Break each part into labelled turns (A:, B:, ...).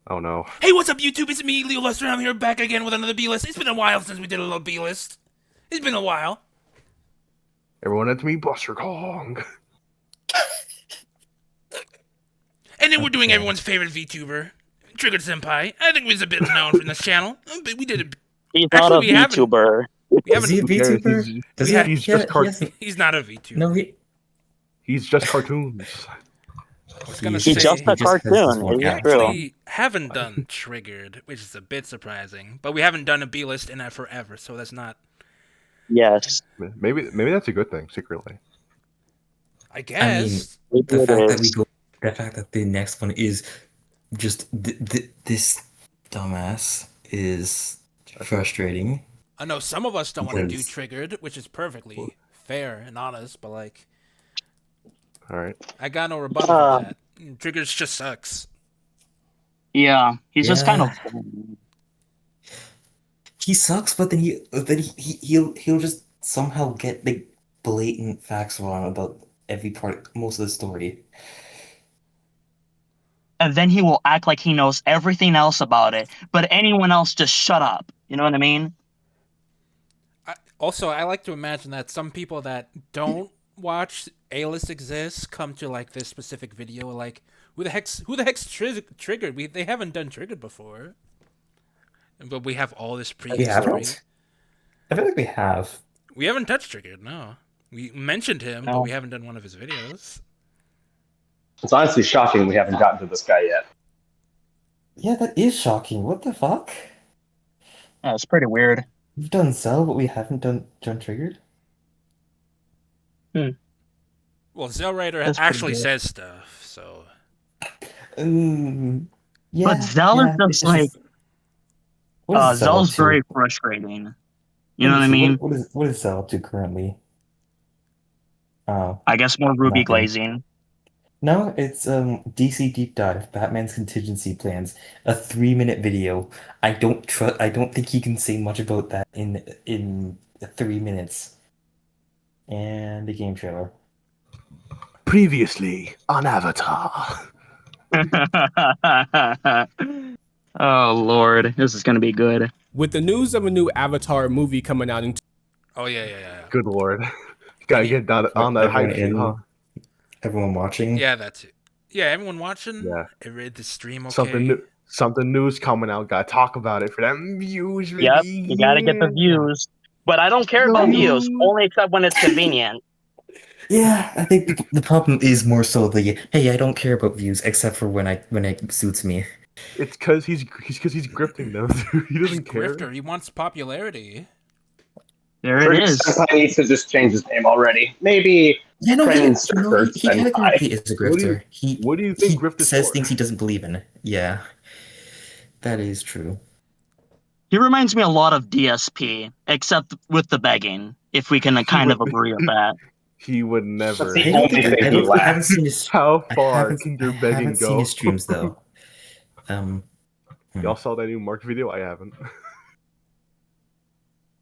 A: Oh no.
B: Hey, what's up, YouTube? It's me, Leo Lester, and I'm here back again with another B-list. It's been a while since we did a little B-list. It's been a while.
A: Everyone at me, Buster Kong.
B: And then we're doing
C: Okay.
B: everyone's favorite VTuber, Triggered Senpai. I think he's a bit known from this channel. But we did it.
D: He's not
B: Actually,
D: a
B: we haven't.
D: VTuber.
B: We
C: Is he a
B: haven't.
C: VTuber? Does he
A: he's,
C: have?
A: he's just
B: He's not a VTuber.
C: No,
A: he's just cartoons.
B: I was gonna
D: He's
B: say
D: just a
C: has this
D: cartoon.
C: one
D: It's
B: we
C: act.
D: true.
B: actually haven't done Triggered, which is a bit surprising. But we haven't done a B-list in forever, so that's not.
D: Yes.
A: Maybe that's a good thing secretly.
B: I guess.
C: The
D: It
C: fact that we
D: is.
C: go, the fact that the next one is just this dumbass is frustrating.
B: I know some of us don't want to do
C: Because-
B: Triggered, which is perfectly fair and honest, but like.
A: All right.
B: I got no rebuttal for that. Triggers just sucks.
D: Yeah. He's just kind of.
C: Yeah. He sucks, but then he'll just somehow get the blatant facts wrong about every part, most of the story.
D: And then he will act like he knows everything else about it, but anyone else just shut up. You know what I mean?
B: I like to imagine that some people that don't watch A-list exists come to like this specific video like, who the heck's Triggered? They haven't done Triggered before. But we have all this
C: We
B: prehistory.
C: haven't. I feel like we have.
B: We haven't touched Triggered, no. We mentioned him, but
D: No.
B: we haven't done one of his videos.
E: It's honestly shocking we haven't gotten to this guy yet.
C: Yeah, that is shocking. What the fuck?
D: Yeah, it's pretty weird.
C: We've done Cell, but we haven't done Triggered.
B: Well, Zellwriter
D: That's pretty
B: actually
D: good.
B: says stuff, so
C: Yeah,
D: But Zell is
C: it's
D: just like.
C: what is Zell
D: Zell's
C: up to?
D: very frustrating. You know what I mean?
C: What is Zell up to currently? Oh,
D: I guess more ruby
C: nothing.
D: glazing.
C: No, it's DC Deep Dive, Batman's contingency plans, a 3-minute video. I don't think he can say much about that in 3 minutes. And the game trailer.
A: Previously on Avatar.
D: Oh Lord, this is gonna be good.
F: With the news of a new Avatar movie coming out in
B: oh yeah.
A: Good lord. Gotta get on that hype shit, huh?
C: Everyone watching.
B: Yeah, that's it. Yeah, everyone watching?
A: Yeah.
B: Read the stream okay?
A: Something new's coming out. Gotta talk about it for them views.
D: Yep,
A: Baby.
D: you gotta get the views. But I don't care about views, only except when it's convenient.
C: Yeah, I think the problem is more so the hey, I don't care about views except for when it suits me.
A: It's because he's grifting them. He doesn't care.
B: Grifter, he wants popularity.
D: There it is.
E: Senpai needs to just change his name already. Maybe
C: Yeah, no,
E: Prince
C: he
E: Grifter
C: categorically is a
A: What do you-
C: grifter.
A: what do you think
C: he
A: grift is
C: says
A: for?
C: things he doesn't believe in. Yeah, that is true.
D: He reminds me a lot of DSP, except with the begging, if we can kind of agree with that.
A: He would never.
E: That's the
C: I don't
E: only
C: think
E: thing
C: I
E: he
C: haven't
E: lacks.
C: seen his.
A: How
C: I
A: far
C: haven't,
A: can your
C: I
A: begging
C: haven't seen
A: go?
C: his streams though.
A: Y'all saw that new Mark video? I haven't.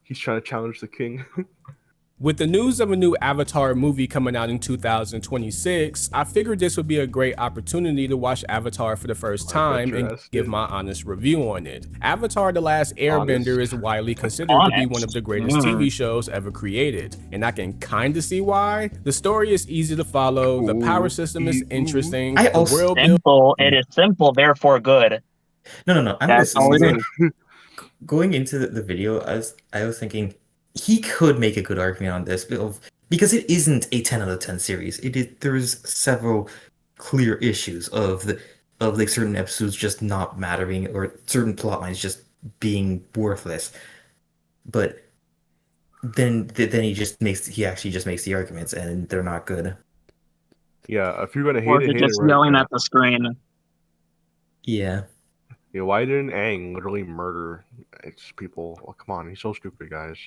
A: He's trying to challenge the king.
F: With the news of a new Avatar movie coming out in 2026, I figured this would be a great opportunity to watch Avatar for the first time
A: your
F: and
A: ass
F: give
A: did.
F: my honest review on it. Avatar: The Last Airbender is widely considered to be
D: Honest.
F: one of the greatest TV shows ever created, and I can kinda see why. The story is easy to follow, the power system is interesting,
C: I
F: the
C: also-
F: world building
D: Simple. It is simple, therefore good.
C: No.
D: That's all it is.
C: Going into the video, I was thinking he could make a good argument on this because it isn't a 10 out of 10 series. There's several clear issues of like certain episodes just not mattering or certain plot lines just being worthless. But then he actually just makes the arguments and they're not good.
A: Yeah, if you're gonna
D: Or
A: hate
D: is
A: it,
D: it
A: hate
D: just
A: it right
D: yelling
A: now.
D: at the screen?
C: Yeah.
A: Yeah, why didn't Aang literally murder people? Oh, come on, he's so stupid, guys.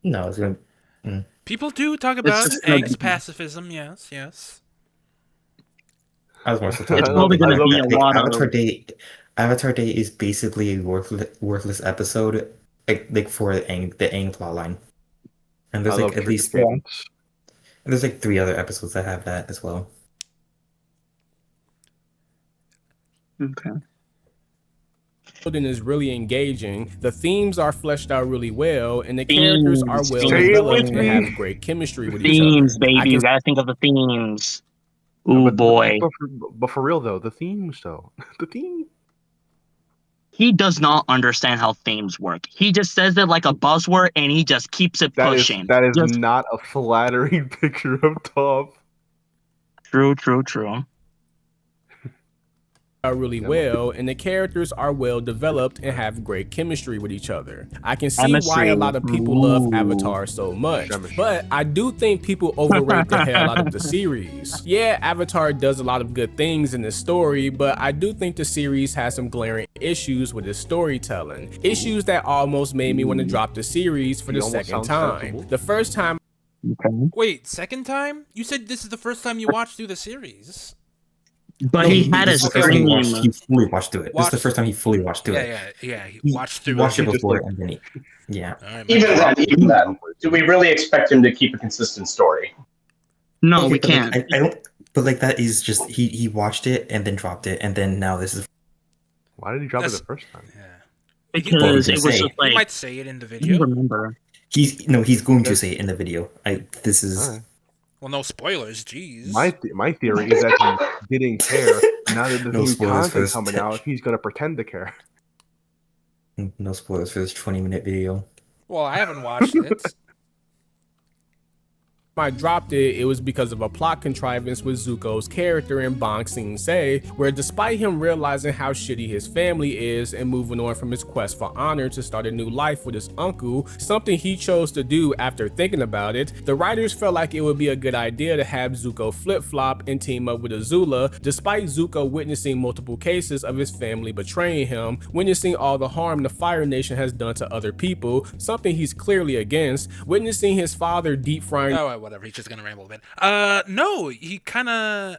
C: No, it's gonna.
B: People do talk about
D: just gonna
B: Aang's
D: be-
B: pacifism, yes.
C: I was more so
D: It's
C: talking
D: probably
C: about
D: gonna
A: love
D: be a
A: it.
D: lot of.
C: Avatar Day is basically a worthless episode, like for the Aang plot line. And there's
A: I
C: like
A: love
C: at least
A: Trigger
C: there's like 3 other episodes that have that as well.
D: Okay.
F: is really engaging, the themes are fleshed out really well, and the characters are
D: Themes,
F: well
A: Say it
F: developed
A: with
F: and
A: me.
F: have great chemistry with each other.
D: Themes,
F: I
D: baby. You
F: can
D: gotta think of the themes.
A: No,
D: Ooh, boy.
A: but for real though, the themes though, the theme.
D: He does not understand how themes work. He just says it like a buzzword and he just keeps it pushing.
A: That is
D: Just
A: not a flattering picture of Toph.
D: true.
F: really well, and the characters are well developed and have great chemistry with each other. I can see why
D: Chemistry.
F: a lot of people love
D: Ooh.
F: Avatar so much,
A: Chemistry.
F: but I do think people overrate the hell out of the series. Yeah, Avatar does a lot of good things in the story, but I do think the series has some glaring issues with its storytelling. Issues that almost made me want to drop the series for
A: He
F: the
A: almost
F: second
A: sounds
F: time.
A: sensible.
F: The first time
D: Okay.
B: Wait, second time? You said this is the first time you watched through the series.
D: But he had a
C: This is the first time
D: stream.
C: he fully watched through it. This is the
B: Watched-
C: first time he fully watched through it.
B: Yeah. He
C: He
B: watched
C: He
B: through
C: watched
B: it.
C: it
A: He just,
C: before,
A: like-
C: and then yeah.
B: All right,
E: Even then, do we really expect him to keep a consistent story?
D: No,
C: Okay,
D: we
C: but, like,
D: can't.
C: I don't. But like that is just he watched it and then dropped it, and then now this is.
A: Why did he drop it
B: That's-
A: the first time?
B: Yeah.
D: Because
C: He
D: it was
C: say.
D: just
B: He
D: like
B: might say it in the
D: I don't
B: video.
D: remember.
C: He's going to say it in the video. This is.
A: Alright.
B: Well, no spoilers. Jeez.
A: My theory is that he didn't care. Now that there's
C: No
A: new
C: spoilers
A: content
C: first.
A: coming out, he's gonna pretend to care.
C: No spoilers for this 20-minute video.
B: Well, I haven't watched it.
F: I dropped it, it was because of a plot contrivance with Zuko's character in Bang Sing Se, where despite him realizing how shitty his family is and moving on from his quest for honor to start a new life with his uncle, something he chose to do after thinking about it, the writers felt like it would be a good idea to have Zuko flip-flop and team up with Azula, despite Zuko witnessing multiple cases of his family betraying him, witnessing all the harm the Fire Nation has done to other people, something he's clearly against, witnessing his father deep frying
B: Oh, whatever. He's just gonna ramble a bit. No, he kind of.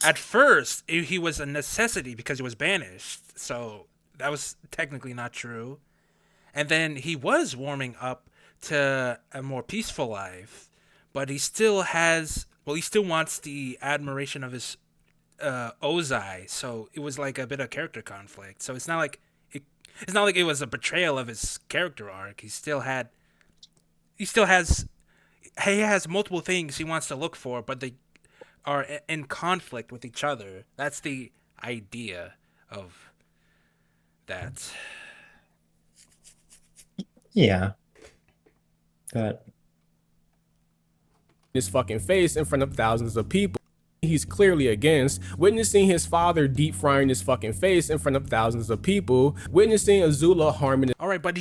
B: At first, he was a necessity because he was banished, so that was technically not true. And then he was warming up to a more peaceful life, but he still has. Well, he still wants the admiration of his Ozai, so it was like a bit of character conflict. So it's not like it was a betrayal of his character arc. He has multiple things he wants to look for, but they are in conflict with each other. That's the idea of that.
C: Yeah. That.
F: his fucking face in front of thousands of people he's clearly against, witnessing his father deep frying his fucking face in front of thousands of people, witnessing Azula harming
B: All right, but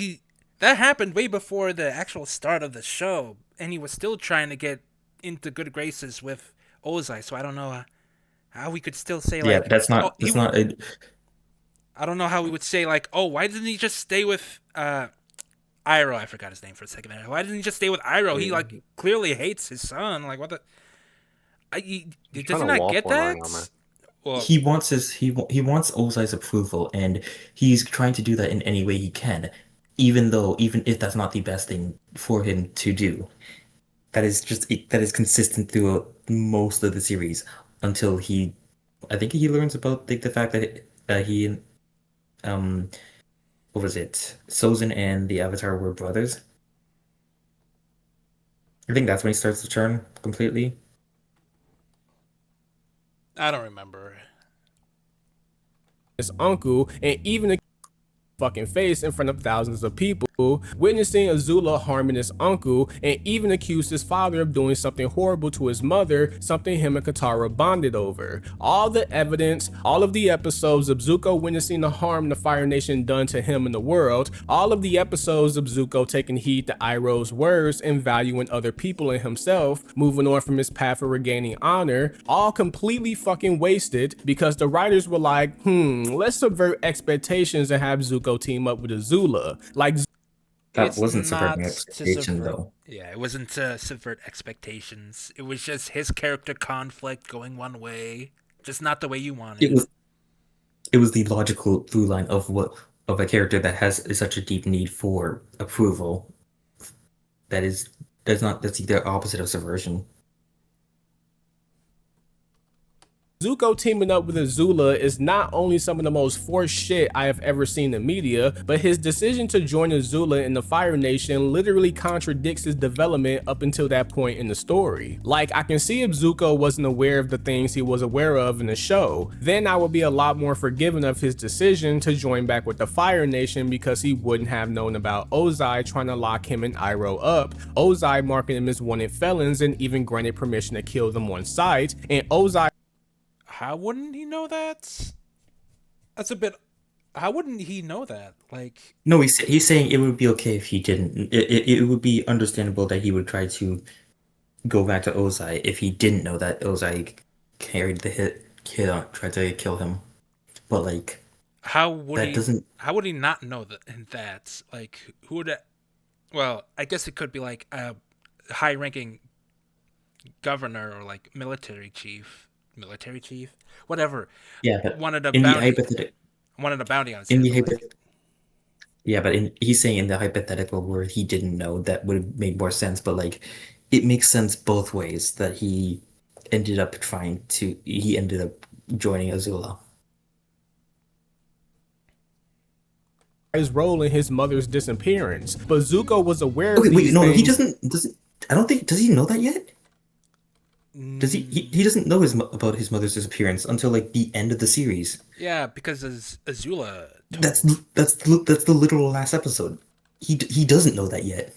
B: that happened way before the actual start of the show, and he was still trying to get into good graces with Ozai. So I don't know how we could still say like,
C: Yeah, that's not.
B: oh,
C: That's not.
B: I don't know how we would say like, oh, why didn't he just stay with Iroh? I forgot his name for a second there. Why didn't he just stay with Iroh? He like clearly hates his son. Like what the? Does he not get that? Well,
C: He wants wants Ozai's approval, and he's trying to do that in any way he can, even if that's not the best thing for him to do. That is consistent throughout most of the series until I think he learns about the fact that he what was it? Sozin and the Avatar were brothers. I think that's when he starts to turn completely.
B: I don't remember.
F: his uncle, and even a fucking face in front of thousands of people, witnessing Azula harming his uncle, and even accused his father of doing something horrible to his mother, something him and Katara bonded over. All the evidence, all of the episodes of Zuko witnessing the harm the Fire Nation done to him in the world, all of the episodes of Zuko taking heed to Iroh's words and valuing other people and himself, moving on from his path of regaining honor, all completely fucking wasted because the writers were like, let's subvert expectations and have Zuko team up with Azula. Like
C: That
B: It's
C: wasn't subverting
B: not to
C: expectation,
B: subvert-
C: though.
B: Yeah, it wasn't to subvert expectations. It was just his character conflict going one way, just not the way you wanted.
C: It was the logical through line of a character that has such a deep need for approval. That's the opposite of subversion.
F: Zuko teaming up with Azula is not only some of the most forced shit I have ever seen in media, but his decision to join Azula in the Fire Nation literally contradicts his development up until that point in the story. Like, I can see if Zuko wasn't aware of the things he was aware of in the show, then I would be a lot more forgiving of his decision to join back with the Fire Nation because he wouldn't have known about Ozai trying to lock him and Iroh up, Ozai marking them as wanted felons and even granted permission to kill them on sight, and Ozai.
B: How wouldn't he know that? That's a bit. How wouldn't he know that? Like,
C: No, he's saying it would be okay if he didn't. It would be understandable that he would try to go back to Ozai if he didn't know that Ozai carried the hit, tried to kill him. But like,
B: how would
C: that
B: he?
C: doesn't.
B: How would he not know that? Like, who would? Well, I guess it could be like a high-ranking governor or like military chief, whatever.
C: Yeah, but
B: Wanted a
C: in the
B: bounty.
C: hypothetical,
B: Wanted a bounty on his
C: in
B: head.
C: the
B: But like,
C: yeah, but he's saying in the hypothetical where he didn't know, that would have made more sense. But like, it makes sense both ways that he ended up joining Azula.
F: his role in his mother's disappearance, but Zuko was aware of
C: Okay, wait,
F: these
C: no, he
F: things.
C: doesn't. I don't think. Does he know that yet? Does he? He doesn't know about his mother's disappearance until like the end of the series.
B: yeah, because Azula told.
C: That's the literal last episode. He doesn't know that yet.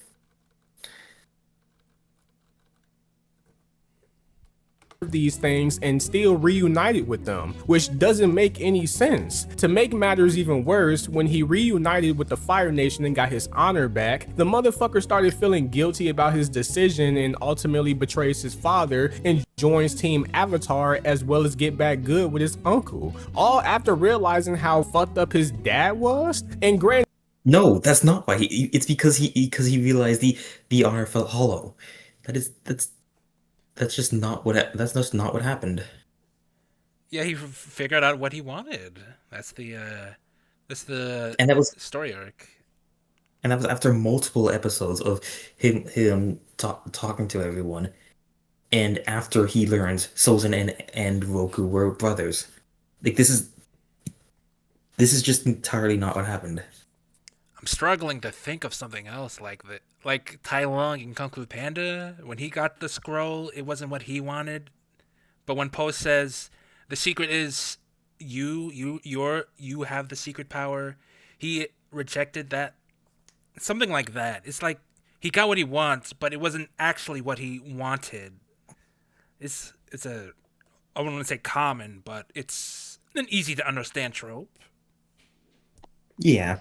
F: These things and still reunited with them, which doesn't make any sense. To make matters even worse, when he reunited with the Fire Nation and got his honor back, the motherfucker started feeling guilty about his decision and ultimately betrays his father and joins Team Avatar, as well as get back good with his uncle, all after realizing how fucked up his dad was. And granted,
C: No, that's not why. It's because he realized the honor felt hollow. That's just not that's just not what happened.
B: Yeah, he figured out what he wanted. That's the
C: And that was
B: story arc.
C: and that was after multiple episodes of him talking to everyone, and after he learned Sozin and Roku were brothers. Like this is just entirely not what happened.
B: I'm struggling to think of something else like Tai Lung in Kung Fu Panda. When he got the scroll, it wasn't what he wanted. But when Poe says the secret is you have the secret power, he rejected that. Something like that. It's like he got what he wants, but it wasn't actually what he wanted. It's a, I wouldn't want to say common, but it's an easy to understand trope.
C: Yeah.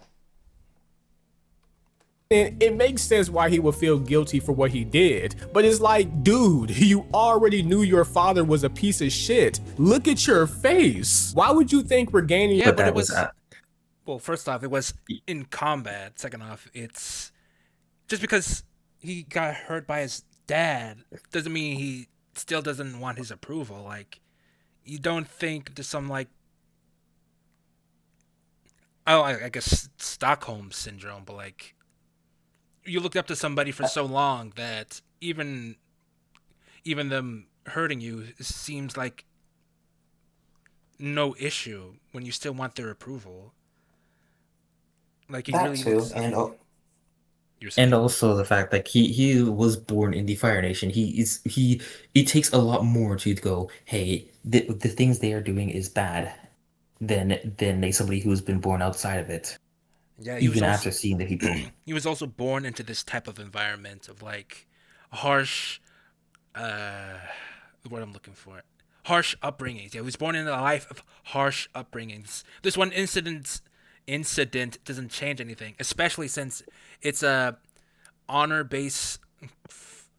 F: and it makes sense why he would feel guilty for what he did. But it's like, dude, you already knew your father was a piece of shit. Look at your face. Why would you think regaining?
B: Yeah,
C: But
B: but
C: that
B: it was.
C: was
B: Well, first off, it was in combat. Second off, it's just because he got hurt by his dad doesn't mean he still doesn't want his approval. Like, you don't think there's some like, oh, I guess Stockholm syndrome, but like, you looked up to somebody for so long that even them hurting you seems like no issue when you still want their approval. Like he
C: that
B: really
C: too,
B: looks. You're saying?
C: and also the fact that he was born in the Fire Nation. It takes a lot more to go, hey, the things they are doing is bad than like somebody who's been born outside of it.
B: Yeah,
C: Even after seeing the people.
B: he was also born into this type of environment of like harsh, the word I'm looking for, harsh upbringings. Yeah, he was born into a life of harsh upbringings. This one incident doesn't change anything, especially since it's a honor base.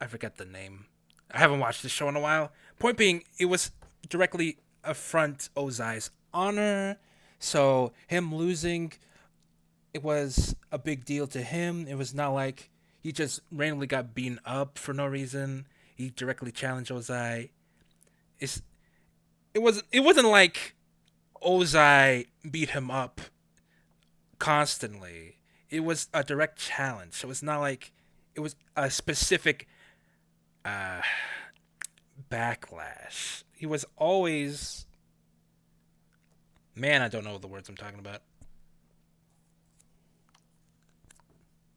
B: I forget the name. I haven't watched this show in a while. Point being, it was directly affront Ozai's honor, so him losing, it was a big deal to him. It was not like he just randomly got beaten up for no reason. He directly challenged Ozai. It wasn't like Ozai beat him up constantly. It was a direct challenge. So it's not like it was a specific backlash. He was always Man, I don't know the words I'm talking about.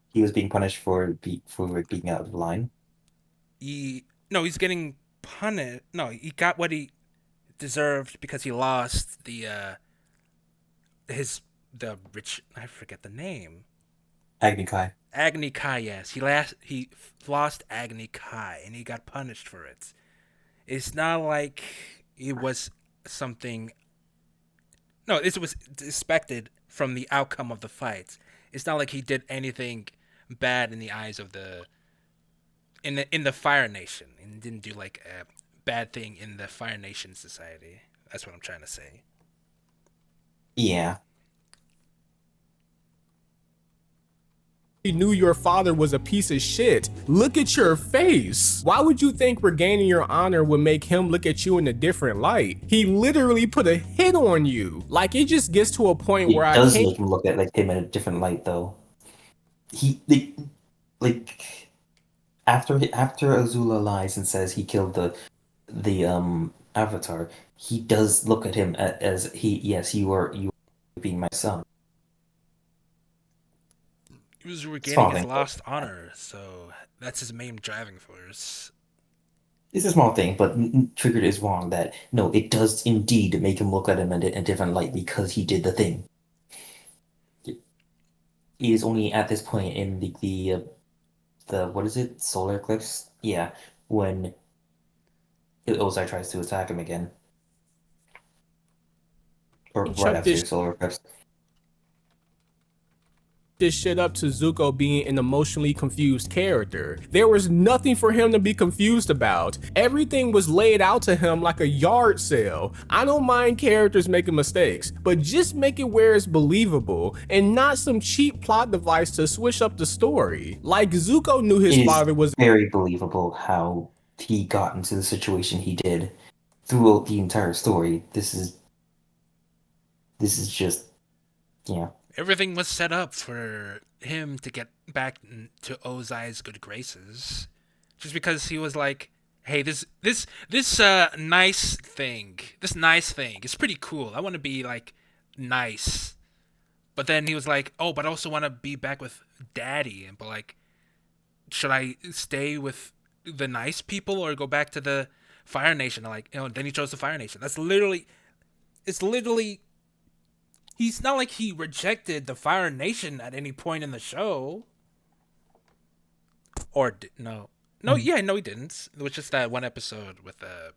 C: He was being punished for being out of line.
B: He's getting punished. No, he got what he deserved because he lost the rich. I forget the name.
C: Agni Kai.
B: Agni Kai. Yes, he lost Agni Kai, and he got punished for it. It's not like it was something. No, this was expected from the outcome of the fight. It's not like he did anything bad in the eyes of in the Fire Nation, and didn't do like a bad thing in the Fire Nation society. That's what I'm trying to say.
C: Yeah.
F: You knew your father was a piece of shit. Look at your face. Why would you think regaining your honor would make him look at you in a different light? He literally put a hit on you. Like, it just gets to a point
C: It
F: where I
C: does
F: can't.
C: make him look at him in a different light, though. After Azula lies and says he killed the Avatar, he does look at him as you are being my son.
B: He was regaining his lost honor, so that's his main driving force.
C: It's a small thing, but Triggered is wrong that no, it does indeed make him look at him in a different light because he did the thing. He is only at this point in the what is it, solar eclipse? Yeah, when Ozai tries to attack him again, or right after the solar eclipse.
F: This shit up to Zuko being an emotionally confused character. There was nothing for him to be confused about. Everything was laid out to him like a yard sale. I don't mind characters making mistakes, but just make it where it's believable and not some cheap plot device to switch up the story. Like, Zuko knew his father was
C: very believable how he got into the situation he did throughout the entire story. This is just, yeah.
B: Everything was set up for him to get back to Ozai's good graces, just because he was like, "Hey, this nice thing is pretty cool. I want to be like nice," but then he was like, "Oh, but I also want to be back with Daddy." But like, should I stay with the nice people or go back to the Fire Nation? Like, then he chose the Fire Nation. It's literally. He's not like he rejected the Fire Nation at any point in the show. Or no, he didn't. It was just that one episode with the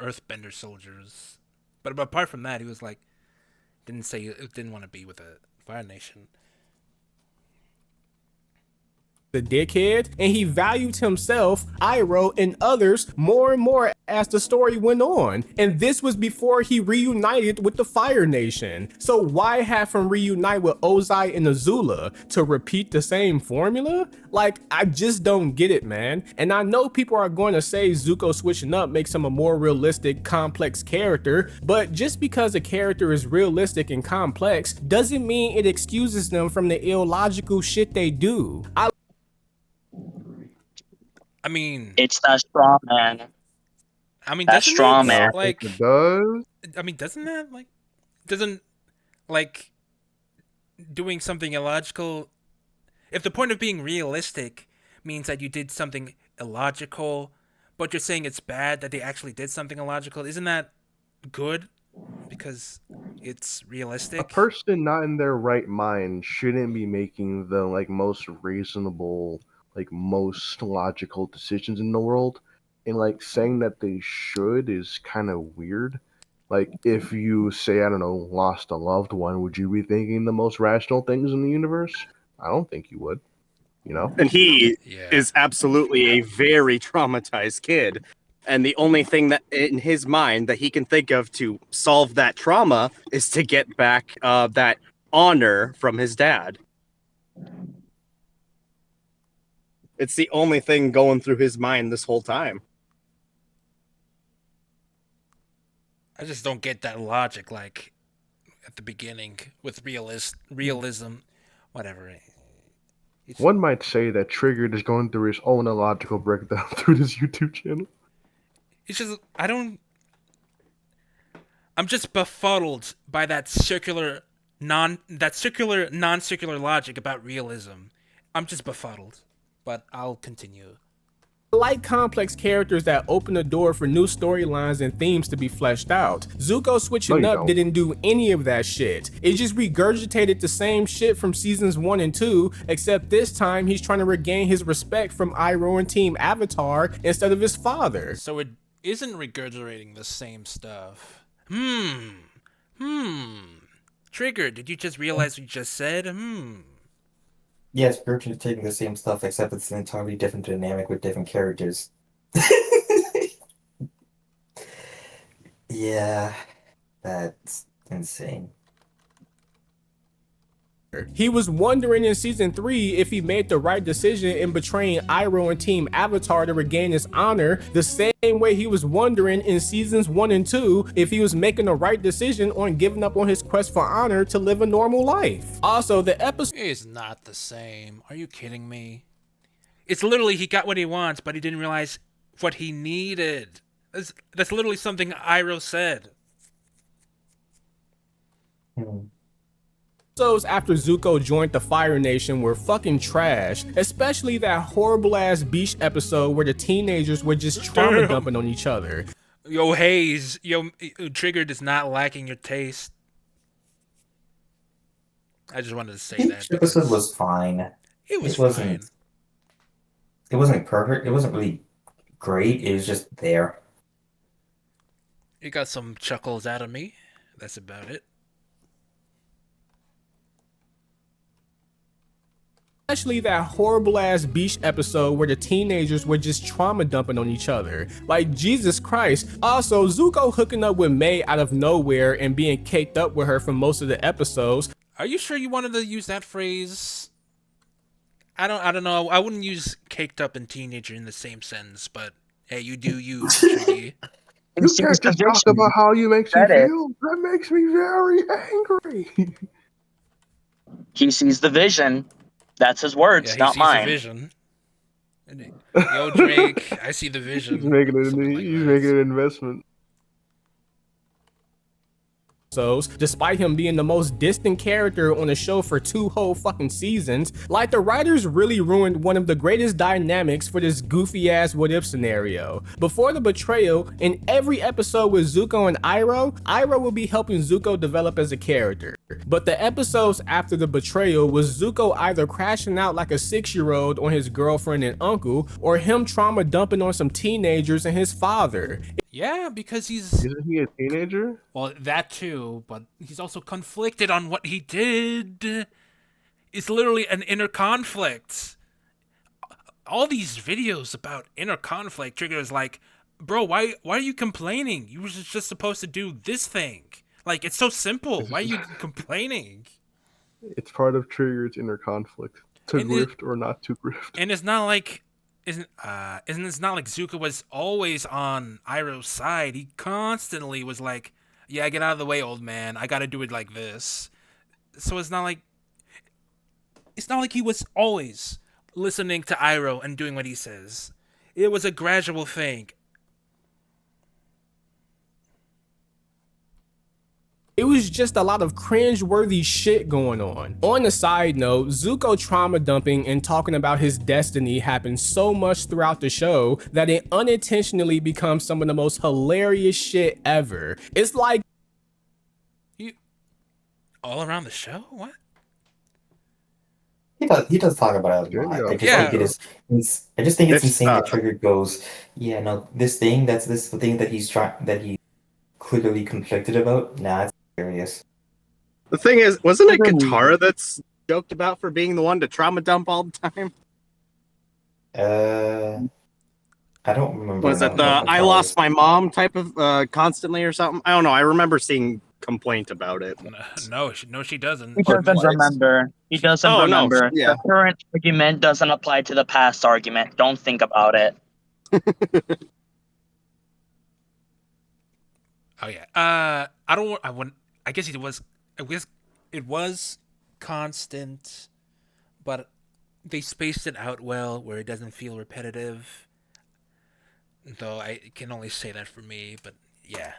B: Earthbender soldiers. But apart from that, he was like, didn't want to be with the Fire Nation.
F: The dickhead, and he valued himself, Iroh, and others more and more as the story went on. And this was before he reunited with the Fire Nation. So why have him reunite with Ozai and Azula? To repeat the same formula? Like, I just don't get it, man. And I know people are going to say Zuko switching up makes him a more realistic, complex character, but just because a character is realistic and complex doesn't mean it excuses them from the illogical shit they do.
B: I mean,
D: it's that straw man.
B: I mean,
D: that straw man.
B: Like,
A: it does.
B: I mean, doesn't like doing something illogical? If the point of being realistic means that you did something illogical, but you're saying it's bad that they actually did something illogical, isn't that good? Because it's realistic.
A: A person not in their right mind shouldn't be making the most reasonable, most logical decisions in the world, and saying that they should is kind of weird. Like, if you say, I don't know, lost a loved one, would you be thinking the most rational things in the universe? I don't think you would.
G: And he is absolutely a very traumatized kid. And the only thing that in his mind that he can think of to solve that trauma is to get back that honor from his dad. It's the only thing going through his mind this whole time.
B: I just don't get that logic, like, at the beginning with realism, whatever.
A: One might say that Triggered is going through his own illogical breakdown through this YouTube channel.
B: It's just, I'm I'm just befuddled by that circular non-circular logic about realism. I'm just befuddled. But I'll continue.
F: I like complex characters that open the door for new storylines and themes to be fleshed out. Zuko switching up didn't do any of that shit. It just regurgitated the same shit from seasons 1 and 2, except this time he's trying to regain his respect from Iroh and Team Avatar instead of his father.
B: So it isn't regurgitating the same stuff. Trigger, did you just realize what you just said?
C: Yes, Bertrand's taking the same stuff, except it's an entirely different dynamic with different characters. Yeah, that's insane.
F: He was wondering in season 3 if he made the right decision in betraying Iroh and Team Avatar to regain his honor, the same way he was wondering in seasons 1 and 2 if he was making the right decision on giving up on his quest for honor to live a normal life. Also, the episode
B: is not the same. Are you kidding me? It's literally he got what he wants, but he didn't realize what he needed. That's literally something Iroh said.
F: Episodes after Zuko joined the Fire Nation were fucking trash, especially that horrible ass beach episode where the teenagers were just trauma dumping on each other.
B: Yo, Hayes, Trigger is not lacking your taste. I just wanted to say that.
C: Each episode was fine.
B: It wasn't
C: fine. It wasn't perfect. It wasn't really great. It was just there.
B: You got some chuckles out of me. That's about it.
F: Especially that horrible ass beach episode where the teenagers were just trauma dumping on each other. Like, Jesus Christ. Also, Zuko hooking up with May out of nowhere and being caked up with her for most of the episodes.
B: Are you sure you wanted to use that phrase? I don't know. I wouldn't use caked up and teenager in the same sentence, but hey, you do you, Triggy.
A: You can't just talk about how you makes you feel. That makes me very angry.
D: He sees the vision. That's his words, not mine.
B: He sees the vision. Yo, Drake, I see the vision.
A: He's making an investment.
F: Despite him being the most distant character on the show for 2 whole fucking seasons, like, the writers really ruined one of the greatest dynamics for this goofy ass what if scenario. Before the betrayal, in every episode with Zuko and Iroh will be helping Zuko develop as a character. But the episodes after the betrayal was Zuko either crashing out like a 6-year-old on his girlfriend and uncle, or him trauma dumping on some teenagers and his father.
B: Yeah, because
A: Isn't he a teenager?
B: Well, that too, but he's also conflicted on what he did. It's literally an inner conflict. All these videos about inner conflict triggers like, bro, why are you complaining? You were just supposed to do this thing. Like, it's so simple. Why are you complaining?
A: It's part of Trigger's inner conflict. To grift or not to grift.
B: And it's not like it's not like Zuko was always on Iroh's side. He constantly was like, yeah, get out of the way, old man. I gotta do it like this. So it's not like he was always listening to Iroh and doing what he says. It was a gradual thing.
F: It was just a lot of cringe-worthy shit going on. On a side note, Zuko trauma dumping and talking about his destiny happens so much throughout the show that it unintentionally becomes some of the most hilarious shit ever. It's like...
B: All around the show? What?
C: He does talk about it a lot. I just think it's insane that Trigger goes, yeah, no, this thing that he's clearly conflicted about. Nah, it's serious.
G: The thing is, wasn't it Katara that's joked about for being the one to trauma dump all the time?
C: I don't remember.
G: Was it the I lost my mom type of constantly or something? I don't know. I remember seeing complaint about it.
B: No, she doesn't.
D: He doesn't remember. He doesn't remember.
G: No, yeah.
D: The current argument doesn't apply to the past argument. Don't think about it.
B: Oh yeah. I guess it was constant, but they spaced it out well where it doesn't feel repetitive. Though I can only say that for me, but yeah.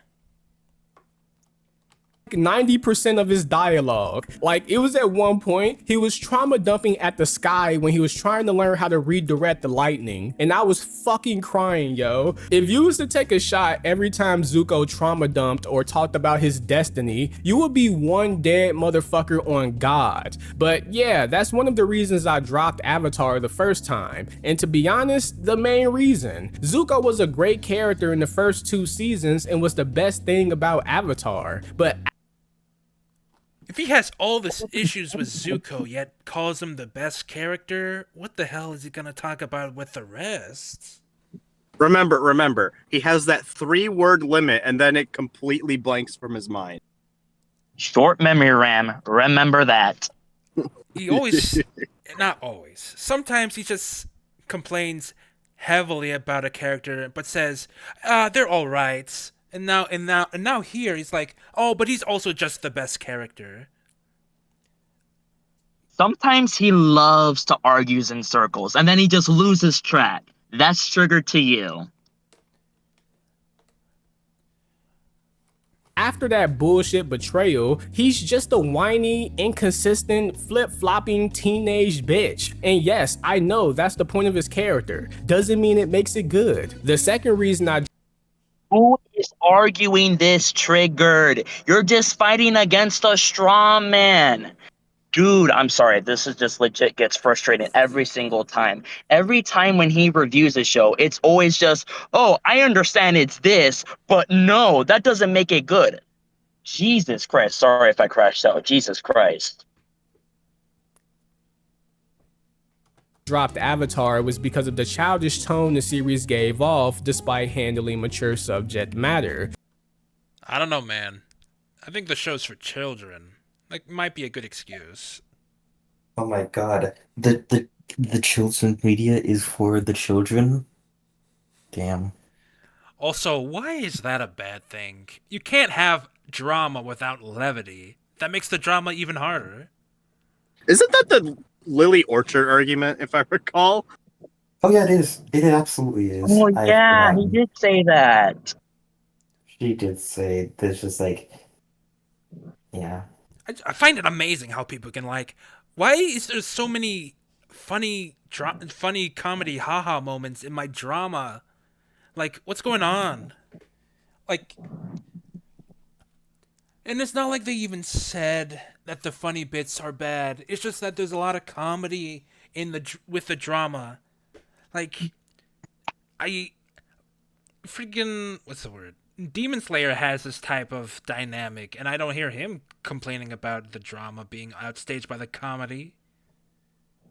F: 90% of his dialogue. Like, it was at one point, he was trauma dumping at the sky when he was trying to learn how to redirect the lightning. And I was fucking crying, yo. If you was to take a shot every time Zuko trauma dumped or talked about his destiny, you would be one dead motherfucker on God. But yeah, that's one of the reasons I dropped Avatar the first time. And to be honest, the main reason. Zuko was a great character in the first 2 seasons and was the best thing about Avatar. But
B: if he has all this issues with Zuko, yet calls him the best character, what the hell is he gonna talk about with the rest?
G: Remember, he has that 3-word limit, and then it completely blanks from his mind.
D: Short memory RAM. Remember that.
B: He always, not always, sometimes he just complains heavily about a character, but says, they're all right. And now here he's like, oh, but he's also just the best character.
D: Sometimes he loves to argue in circles, and then he just loses track. That's triggered to you.
F: after that bullshit betrayal, he's just a whiny, inconsistent, flip-flopping teenage bitch. And yes, I know that's the point of his character. Doesn't mean it makes it good. The second reason I
D: Who is arguing this triggered? You're just fighting against a straw man. Dude, I'm sorry. This is just legit gets frustrating every single time. Every time when he reviews a show, it's always just, oh, I understand it's this, but no, that doesn't make it good. Jesus Christ. Sorry if I crashed out. Jesus Christ.
F: dropped Avatar was because of the childish tone the series gave off despite handling mature subject matter.
B: I don't know, man. I think the show's for children. Like, might be a good excuse.
C: Oh my god. The children's media is for the children? Damn.
B: Also, why is that a bad thing? You can't have drama without levity. That makes the drama even harder.
G: Isn't that the Lily Orchard argument, if I recall?
C: Oh yeah, it is. It absolutely is.
D: Oh,
C: I've
D: yeah, he
C: forgotten.
D: did say that.
C: She did say there's just like, yeah.
B: I find it amazing how people can like. Why is there so many funny comedy haha moments in my drama? Like, what's going on? Like, and it's not like they even said that the funny bits are bad. It's just that there's a lot of comedy in with the drama. Like, I freaking what's the word? Demon Slayer has this type of dynamic, and I don't hear him complaining about the drama being outstaged by the comedy.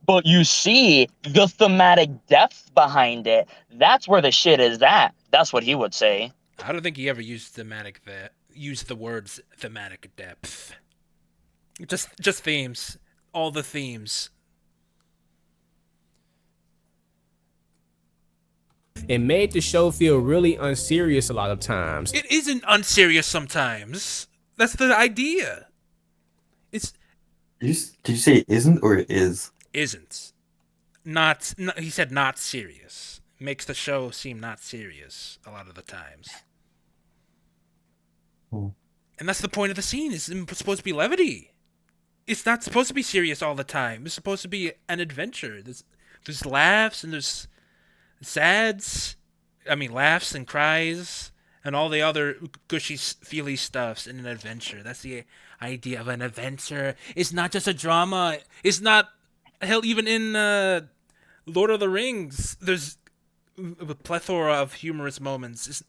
D: But you see the thematic depth behind it. That's where the shit is at. That's what he would say.
B: I don't think he ever used the words thematic depth. Just themes. All the themes.
F: It made the show feel really unserious a lot of times.
B: It isn't unserious sometimes. That's the idea. It's
C: Did you say it isn't or it is?
B: isn't. Not he said not serious. Makes the show seem not serious a lot of the times. And that's the point of the scene. It's supposed to be levity. It's not supposed to be serious all the time. It's supposed to be an adventure. There's laughs and there's sads. I mean, laughs and cries and all the other gushy, feely stuffs in an adventure. That's the idea of an adventure. It's not just a drama. It's not, hell, even in Lord of the Rings, there's a plethora of humorous moments.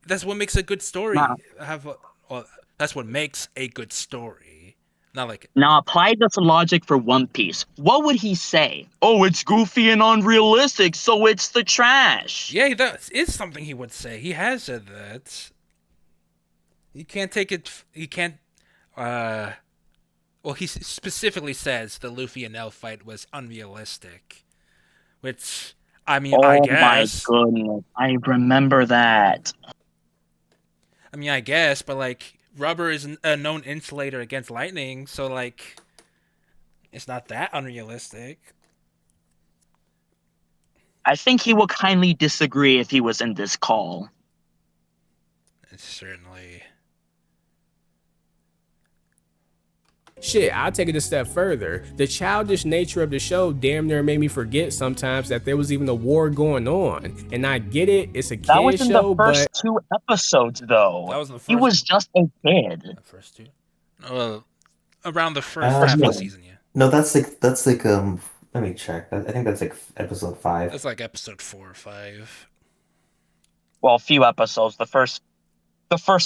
B: That's what makes a good story. That's what makes a good story. Not like
D: Now apply this logic for One Piece. What would he say? Oh, it's goofy and unrealistic, so it's the trash.
B: yeah, that is something he would say. He has said that. You can't take it. He can't. Well, he specifically says the Luffy and L fight was unrealistic, which I mean, I guess.
D: Oh my goodness, I remember that.
B: I mean, I guess, but like, rubber is a known insulator against lightning, so like, it's not that unrealistic.
D: I think he will kindly disagree if he was in this call.
B: It's certainly.
F: Shit, I'll take it a step further. The childish nature of the show damn near made me forget sometimes that there was even a war going on. And I get it, it's a
D: That was
F: kid
D: in the
F: show,
D: first
F: but
D: 2 episodes, though.
B: That was in the
D: He
B: first.
D: was just a kid.
B: The first two. Around the first half of
C: no,
B: the season, yeah.
C: no, that's like Let me check. I think that's like episode 5.
B: That's like episode 4 or 5.
D: Well, a few episodes. The first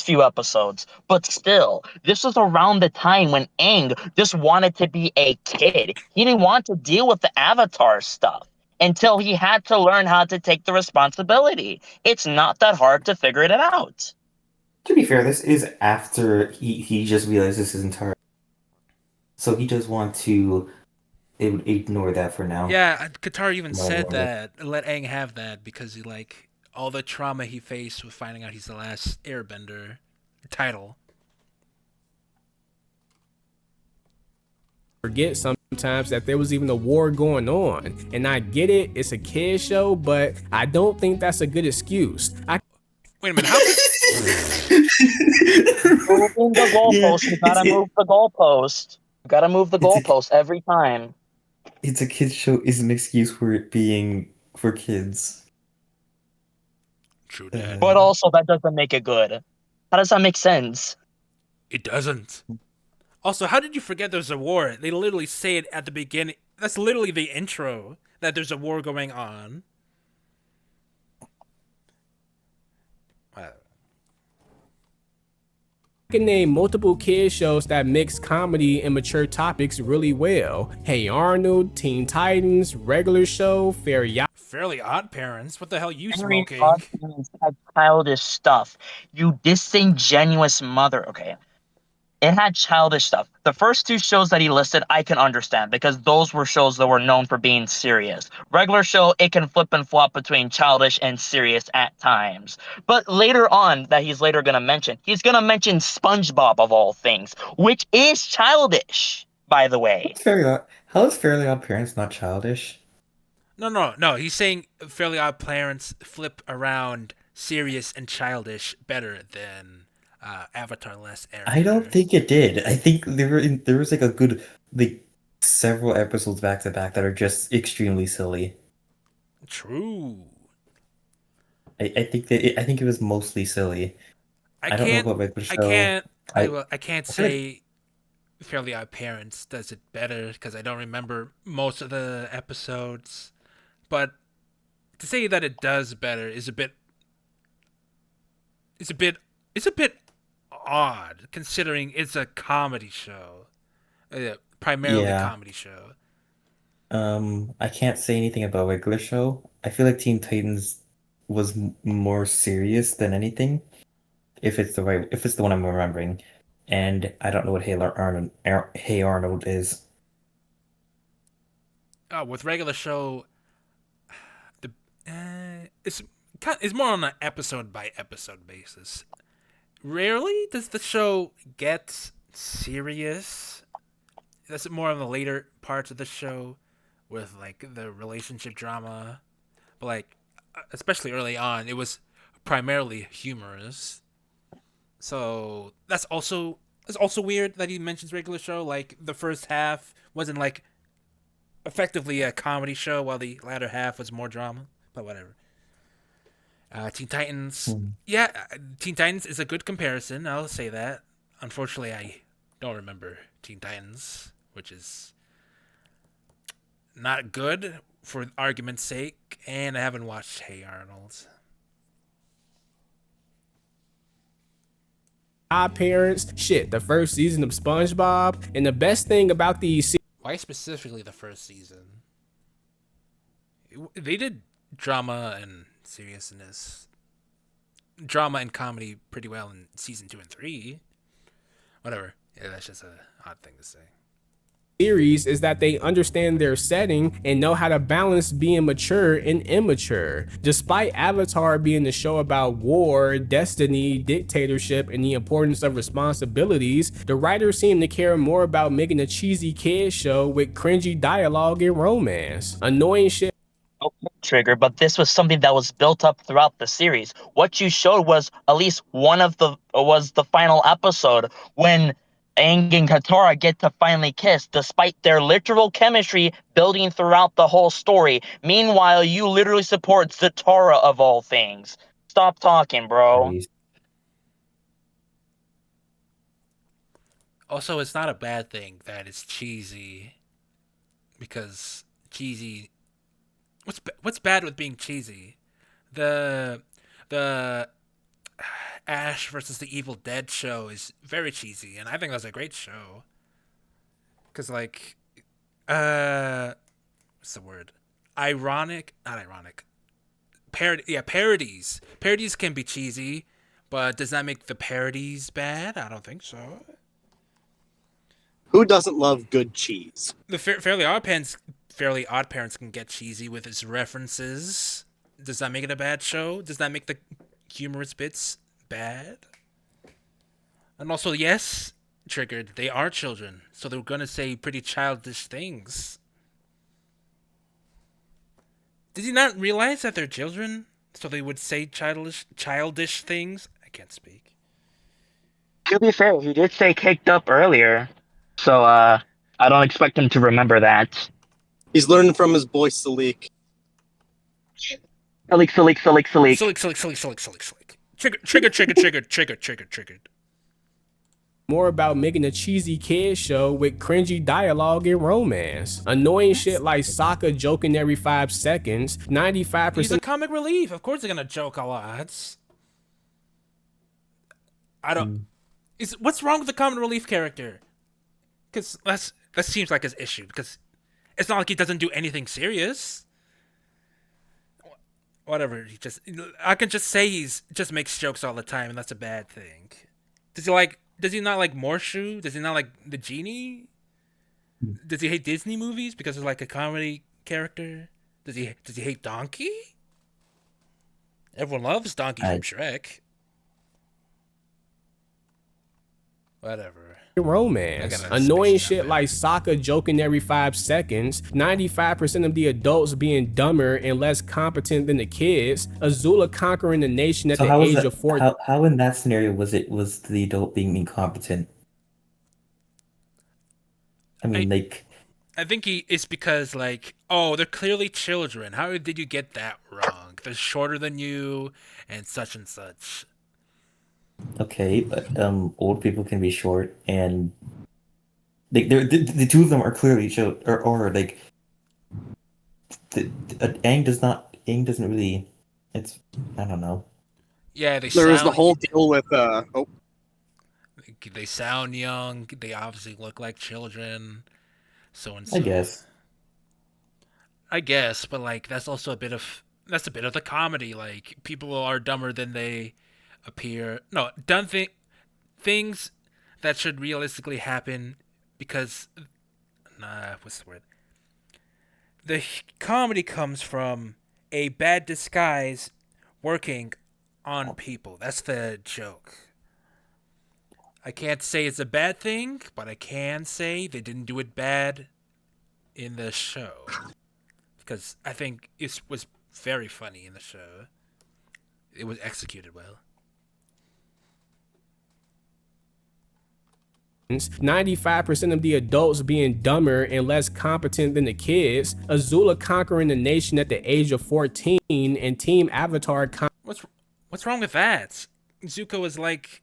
D: few episodes. But still, this was around the time when Aang just wanted to be a kid. He didn't want to deal with the Avatar stuff until he had to learn how to take the responsibility. It's not that hard to figure it out.
C: To be fair, this is after he just realized this isn't her. So he does want to ignore that for now.
B: Yeah, Qatar even
C: No,
B: said
C: no.
B: that. Let Aang have that because he all the trauma he faced with finding out he's the last Airbender title.
F: forget sometimes that there was even a war going on. And I get it, it's a kid show, but I don't think that's a good excuse.
B: Wait a minute, how could...
D: Moving the goalpost, you gotta move the goalpost. You gotta move the goalpost every time.
C: It's a kids show is an excuse for it being for kids.
B: True that.
D: But also, that doesn't make it good. How does that make sense?
B: It doesn't. Also, how did you forget there's a war? They literally say it at the beginning. That's literally the intro, that there's a war going on.
F: I can name multiple kid shows that mix comedy and mature topics really well. Hey Arnold, Teen Titans, Regular Show,
B: Fairly Odd Parents. What the hell are you
D: Henry
B: smoking?
D: Hawkins had childish stuff. You disingenuous mother. Okay. It had childish stuff. The first 2 shows that he listed, I can understand because those were shows that were known for being serious. Regular Show, it can flip and flop between childish and serious at times. But later on, that he's later going to mention, he's going to mention SpongeBob of all things, which is childish, by the way.
C: How is Fairly Odd Parents not childish?
B: No. He's saying Fairly Odd Parents flip around serious and childish better than Avatar: Last Airbender.
C: I don't think it did. I think there was like a good several episodes back to back that are just extremely silly.
B: True.
C: I think it was mostly silly. I don't know about Regular Show.
B: I can't say Fairly Odd Parents does it better because I don't remember most of the episodes. But to say that it does better is a bit odd considering it's a comedy show, primarily a comedy show.
C: I can't say anything about Regular Show. I feel like Teen Titans was more serious than anything. If it's the one I'm remembering, and I don't know what Hey Arnold is.
B: With Regular Show, it's more on an episode by episode basis. Rarely does the show get serious. That's more on the later parts of the show with like the relationship drama. But like especially early on, it was primarily humorous. So that's also weird that he mentions Regular Show. Like the first half wasn't like effectively a comedy show while the latter half was more drama. But whatever. Teen Titans. Yeah, Teen Titans is a good comparison. I'll say that. Unfortunately, I don't remember Teen Titans, which is not good for argument's sake, and I haven't watched Hey Arnold.
F: Odd Parents, shit, the first season of SpongeBob, and the best thing about these
B: Why specifically the first season? They did drama and seriousness, drama and comedy pretty well in season 2 and 3. Whatever. Yeah, that's just an odd thing to say.
F: series is that they understand their setting and know how to balance being mature and immature. Despite Avatar being the show about war, destiny, dictatorship, and the importance of responsibilities, the writers seem to care more about making a cheesy kid show with cringy dialogue and romance. Annoying shit.
D: Okay, Trigger, but this was something that was built up throughout the series. What you showed was at least the final episode when Aang and Katara get to finally kiss, despite their literal chemistry building throughout the whole story. Meanwhile, you literally support Zatara of all things. Stop talking, bro.
B: Also, it's not a bad thing that it's cheesy, because cheesy. What's bad with being cheesy? The the Ash versus the Evil Dead show is very cheesy, and I think that's a great show. Cause like, what's the word? Ironic, not ironic. Parodies. Parodies can be cheesy, but does that make the parodies bad? I don't think so.
G: Who doesn't love good cheese?
B: The Fairly Odd Parents can get cheesy with its references. Does that make it a bad show? Does that make the humorous bits bad? And also, yes, Triggered, they are children, so they're gonna say pretty childish things. Did you not realize that they're children? So they would say childish things? I can't speak.
D: To be fair, he did say kicked up earlier. So, I don't expect him to remember that.
G: He's learning from his boy Salik.
D: Salik.
B: Slick. Triggered.
F: More about making a cheesy kid show with cringy dialogue and romance. Annoying shit like Sokka joking every 5 seconds, 95%.
B: He's a comic relief. Of course they're gonna joke a lot. I don't. What's wrong with the comic relief character? Because that seems like his issue. Because it's not like he doesn't do anything serious. Whatever. I can just say he's just makes jokes all the time, and that's a bad thing. Does he not like Morshu? Does he not like the genie? Does he hate Disney movies because it's like a comedy character? Does he hate Donkey? Everyone loves Donkey from Shrek. Whatever.
F: Romance. Annoying shit like Sokka joking every 5 seconds, 95% of the adults being dumber and less competent than the kids, Azula conquering the nation at the age of 14.
C: How in that scenario was the adult being incompetent? I mean,
B: I think it's because, like, oh, they're clearly children. How did you get that wrong? They're shorter than you and such and such.
C: Okay, but old people can be short, and the two of them are clearly short, or like Aang doesn't really. It's, I don't know.
B: Yeah,
G: there is the whole deal with
B: they sound young. They obviously look like children. So and so. I guess, but like that's also a bit of the comedy. Like, people are dumber than they appear. No, things that should realistically happen because what's the word? The comedy comes from a bad disguise working on people. That's the joke. I can't say it's a bad thing, but I can say they didn't do it bad in the show. Because I think it was very funny in the show. It was executed well.
F: 95% of the adults being dumber and less competent than the kids, Azula conquering the nation at the age of 14, and Team Avatar.
B: What's wrong with that? Zuko was like,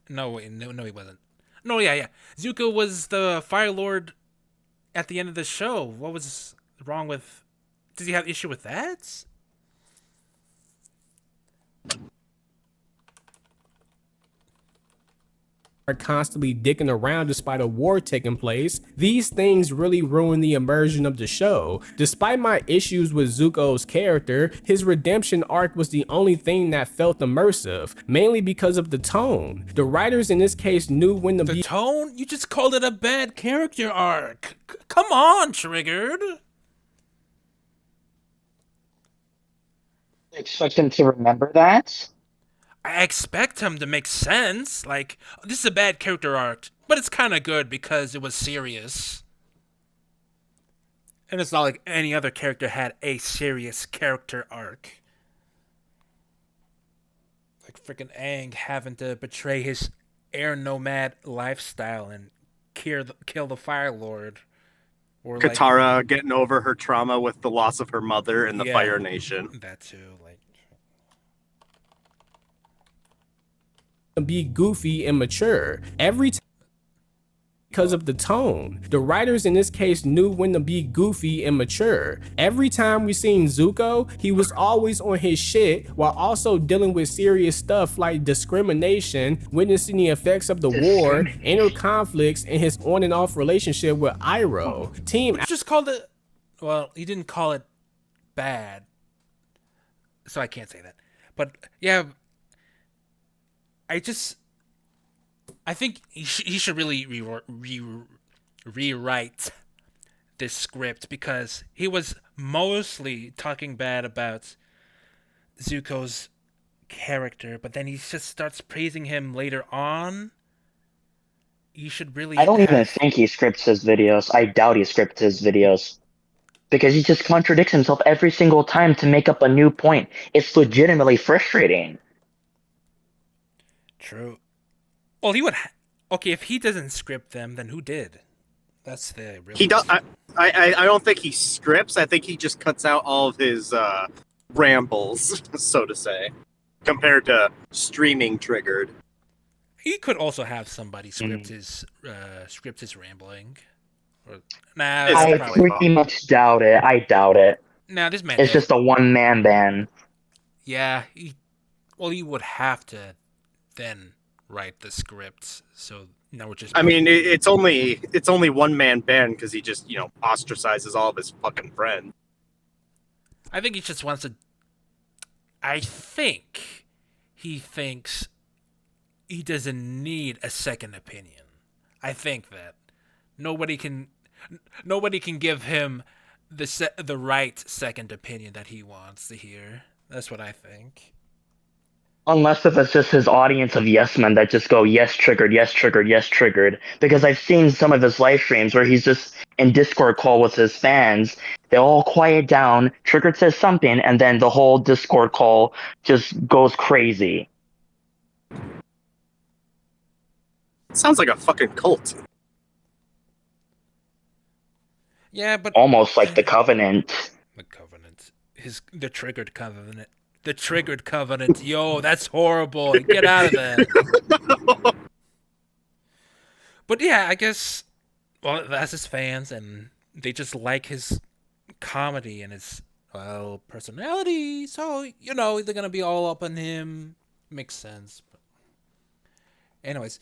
B: no, he wasn't. No, yeah. Zuko was the Fire Lord at the end of the show. What was wrong with? Does he have issue with that?
F: Are constantly dicking around despite a war taking place. These things really ruin the immersion of the show. Despite my issues with Zuko's character, his redemption arc was the only thing that felt immersive, mainly because of the tone. The writers in this case knew when to
B: be— The tone? You just called it a bad character arc. Come on, Triggered.
D: Expect him to remember that?
B: I expect him to make sense. Like, this is a bad character arc, but it's kind of good because it was serious. And it's not like any other character had a serious character arc. Like freaking Aang having to betray his air nomad lifestyle and kill the Fire Lord. Or
G: Katara getting over her trauma with the loss of her mother in the
B: Yeah.
G: Fire Nation.
B: That too, like.
F: Be goofy and mature every time because of the tone. The writers in this case knew when to be goofy and mature. Every time we seen Zuko, he was always on his shit while also dealing with serious stuff like discrimination, witnessing the effects of the war, inner conflicts, and his on and off relationship with Iroh.
B: Just called it. Well, he didn't call it bad, so I can't say that. But yeah, I think he should really rewrite this script, because he was mostly talking bad about Zuko's character, but then he just starts praising him later on. You should really.
D: I don't even think he scripts his videos. I doubt he scripts his videos. Because he just contradicts himself every single time to make up a new point. It's legitimately frustrating.
B: True. Well, he would. Okay, if he doesn't script them, then who did? That's the real.
G: He does. I don't think he scripts. I think he just cuts out all of his rambles, so to say, compared to streaming Triggered.
B: He could also have somebody script his rambling. Or, nah,
D: I pretty much doubt it. I doubt it.
B: Nah, this man.
D: It's just a one-man band.
B: Yeah. He would have to then write the scripts. So now we're just.
G: I mean, it's only one man band because he just ostracizes all of his fucking friends.
B: I think he just wants to. I think he thinks he doesn't need a second opinion. I think that nobody can give him the right second opinion that he wants to hear. That's what I think.
D: Unless if it's just his audience of yes men that just go yes triggered, yes triggered, yes triggered. Because I've seen some of his live streams where he's just in Discord call with his fans. They all quiet down, Triggered says something, and then the whole Discord call just goes crazy.
G: Sounds like a fucking cult.
B: Yeah, but
D: almost like the Covenant.
B: The Covenant. The Triggered Covenant. The Triggered Covenant. Yo, that's horrible. Get out of there. But yeah, I guess, well, that's his fans, and they just like his comedy and his, personality. So, they're going to be all up on him. Makes sense. But anyways,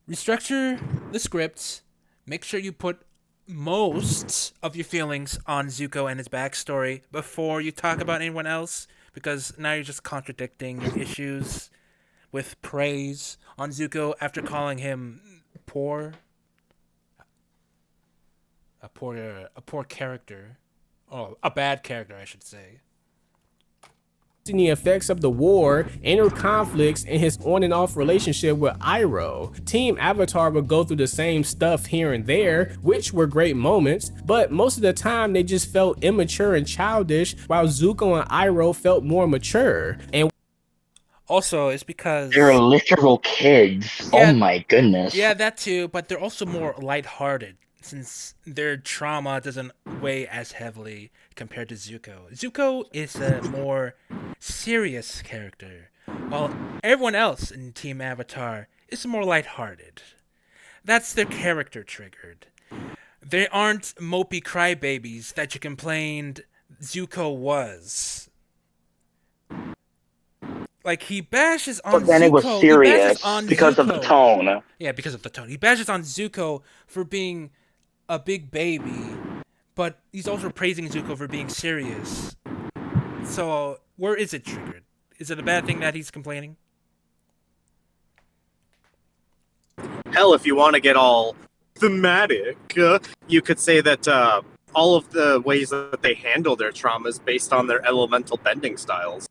B: restructure the script. Make sure you put most of your feelings on Zuko and his backstory before you talk about anyone else, because now you're just contradicting your issues with praise on Zuko after calling him poor. A poor character. Oh, a bad character, I should say.
F: The effects of the war, inner conflicts, and his on and off relationship with Iroh. Team Avatar would go through the same stuff here and there, which were great moments, but most of the time they just felt immature and childish, while Zuko and Iroh felt more mature. And
B: also, it's because
D: they're literal kids.
B: Yeah,
D: oh my goodness.
B: Yeah, that too, but they're also more lighthearted, since their trauma doesn't weigh as heavily compared to Zuko. Zuko is a more serious character, while everyone else in Team Avatar is more lighthearted. That's their character triggered. They aren't mopey crybabies that you complained Zuko was. Like, he bashes on Zuko.
D: But then it was serious because of the tone.
B: Yeah, because of the tone. He bashes on Zuko for being a big baby, but he's also praising Zuko for being serious. So, where is it triggered? Is it a bad thing that he's complaining?
G: Hell, if you want to get all thematic, you could say that all of the ways that they handle their trauma is based on their elemental bending styles.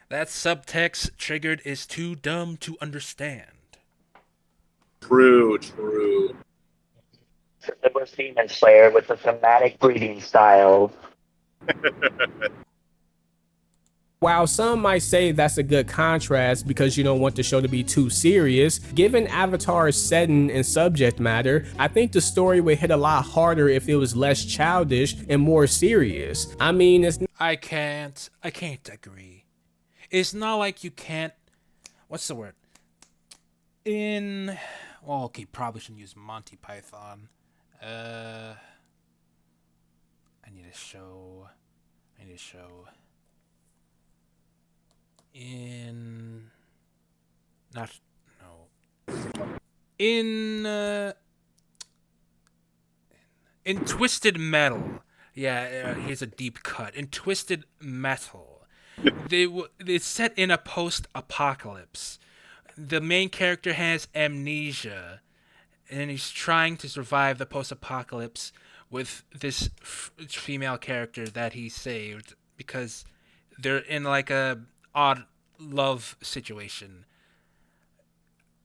B: That subtext triggered is too dumb to understand.
G: True.
D: It was Demon Slayer with the thematic breeding style.
F: While some might say that's a good contrast because you don't want the show to be too serious, given Avatar's setting and subject matter, I think the story would hit a lot harder if it was less childish and more serious. I mean,
B: I can't agree. It's not like you can't. What's the word? Well, okay, probably shouldn't use Monty Python. I need a show. In Twisted Metal. Yeah, here's a deep cut. In Twisted Metal, it's set in a post-apocalypse. The main character has amnesia, and he's trying to survive the post-apocalypse with this female character that he saved because they're in like a odd love situation.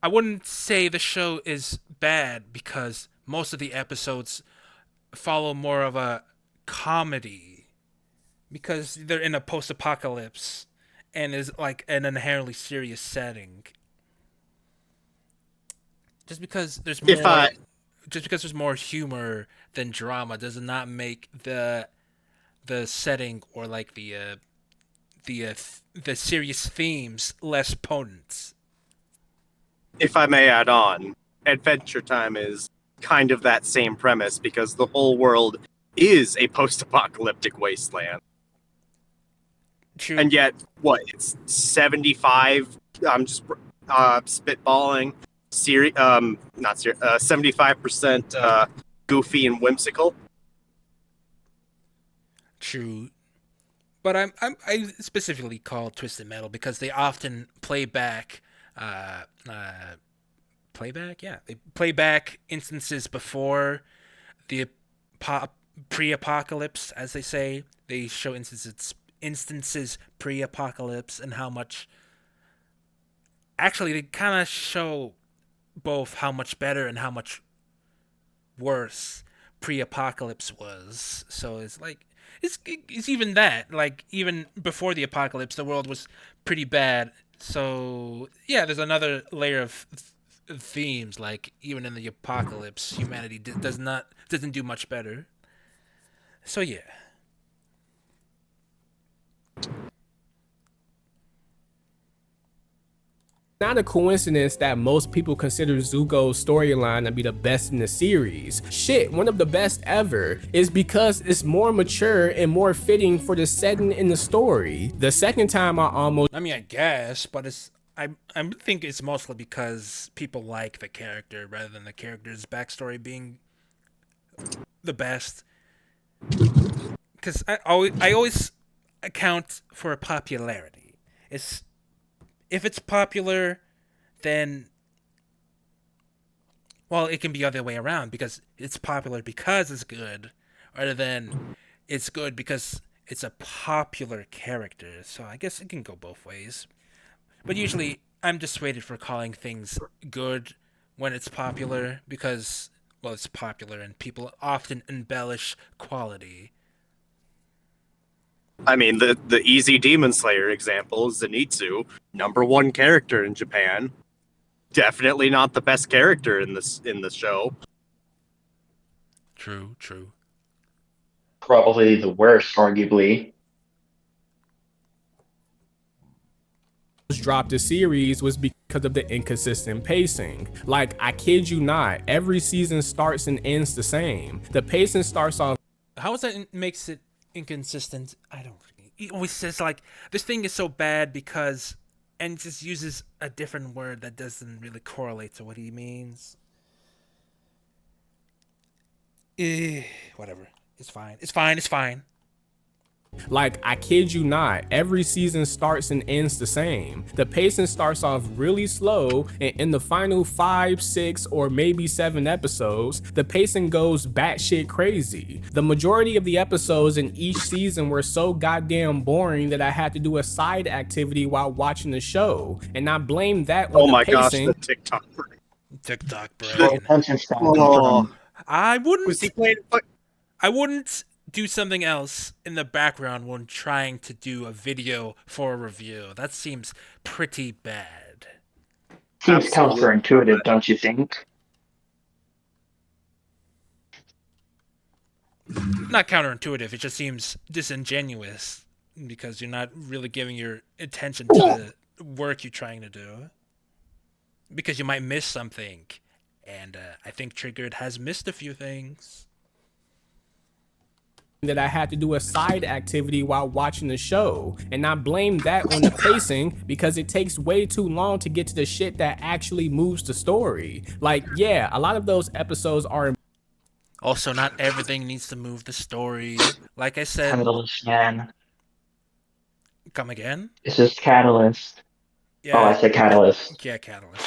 B: I wouldn't say the show is bad because most of the episodes follow more of a comedy because they're in a post-apocalypse and is like an inherently serious setting. Just because there's more humor than drama does not make the setting or like the serious themes less potent.
G: If I may add on, Adventure Time is kind of that same premise because the whole world is a post-apocalyptic wasteland.
B: True.
G: And yet, what, it's 75, I'm just spitballing, 75% goofy and whimsical.
B: True. But I specifically call Twisted Metal because they often play back they play back instances before the pre-apocalypse, as they say. They show instances pre-apocalypse and how much. Actually, they kind of show both how much better and how much worse pre-apocalypse was. So it's like it's even that, like, even before the apocalypse, the world was pretty bad. So yeah, there's another layer of themes. Like even in the apocalypse, humanity doesn't do much better. So yeah.
F: Not a coincidence that most people consider Zuko's storyline to be the best in the series. Shit, one of the best ever, is because it's more mature and more fitting for the setting in the story. The second time
B: I guess, but I think it's mostly because people like the character rather than the character's backstory being the best. Because I always account for popularity. If it's popular, then, well, it can be the other way around because it's popular because it's good, rather than it's good because it's a popular character. So I guess it can go both ways. But usually, I'm dissuaded for calling things good when it's popular because, well, it's popular and people often embellish quality.
G: I mean, the easy Demon Slayer example is Zenitsu, #1 character in Japan. Definitely not the best character in the show.
B: True.
E: Probably the worst, arguably.
F: dropped the series was because of the inconsistent pacing. Like, I kid you not, every season starts and ends the same. The pacing starts off.
B: How is that makes it inconsistent? I don't. He always says like this thing is so bad because, and just uses a different word that doesn't really correlate to what he means. Whatever. It's fine.
F: Like, I kid you not, every season starts and ends the same. The pacing starts off really slow, and in the final 5, 6, or maybe 7 episodes, the pacing goes batshit crazy. The majority of the episodes in each season were so goddamn boring that I had to do a side activity while watching the show, and I blame that on the pacing.
G: Gosh, the TikTok brain.
B: TikTok brain.
E: Attention span.
B: I wouldn't.
G: Was he playing?
B: I wouldn't do something else in the background when trying to do a video for a review. That seems pretty bad.
D: Seems
G: Absolutely.
D: counterintuitive, don't you think?
B: Not counterintuitive, it just seems disingenuous because you're not really giving your attention to the work you're trying to do. Because you might miss something. And I think Triggered has missed a few things.
F: That I had to do a side activity while watching the show, and I blame that on the pacing because it takes way too long to get to the shit that actually moves the story. Like, yeah, a lot of those episodes are.
B: Also, not everything needs to move the story. Like I said,
D: Catalyst, man.
B: come again?
D: It's just Catalyst.
B: Yeah,
D: Oh, I said Catalyst.
B: yeah, Catalyst.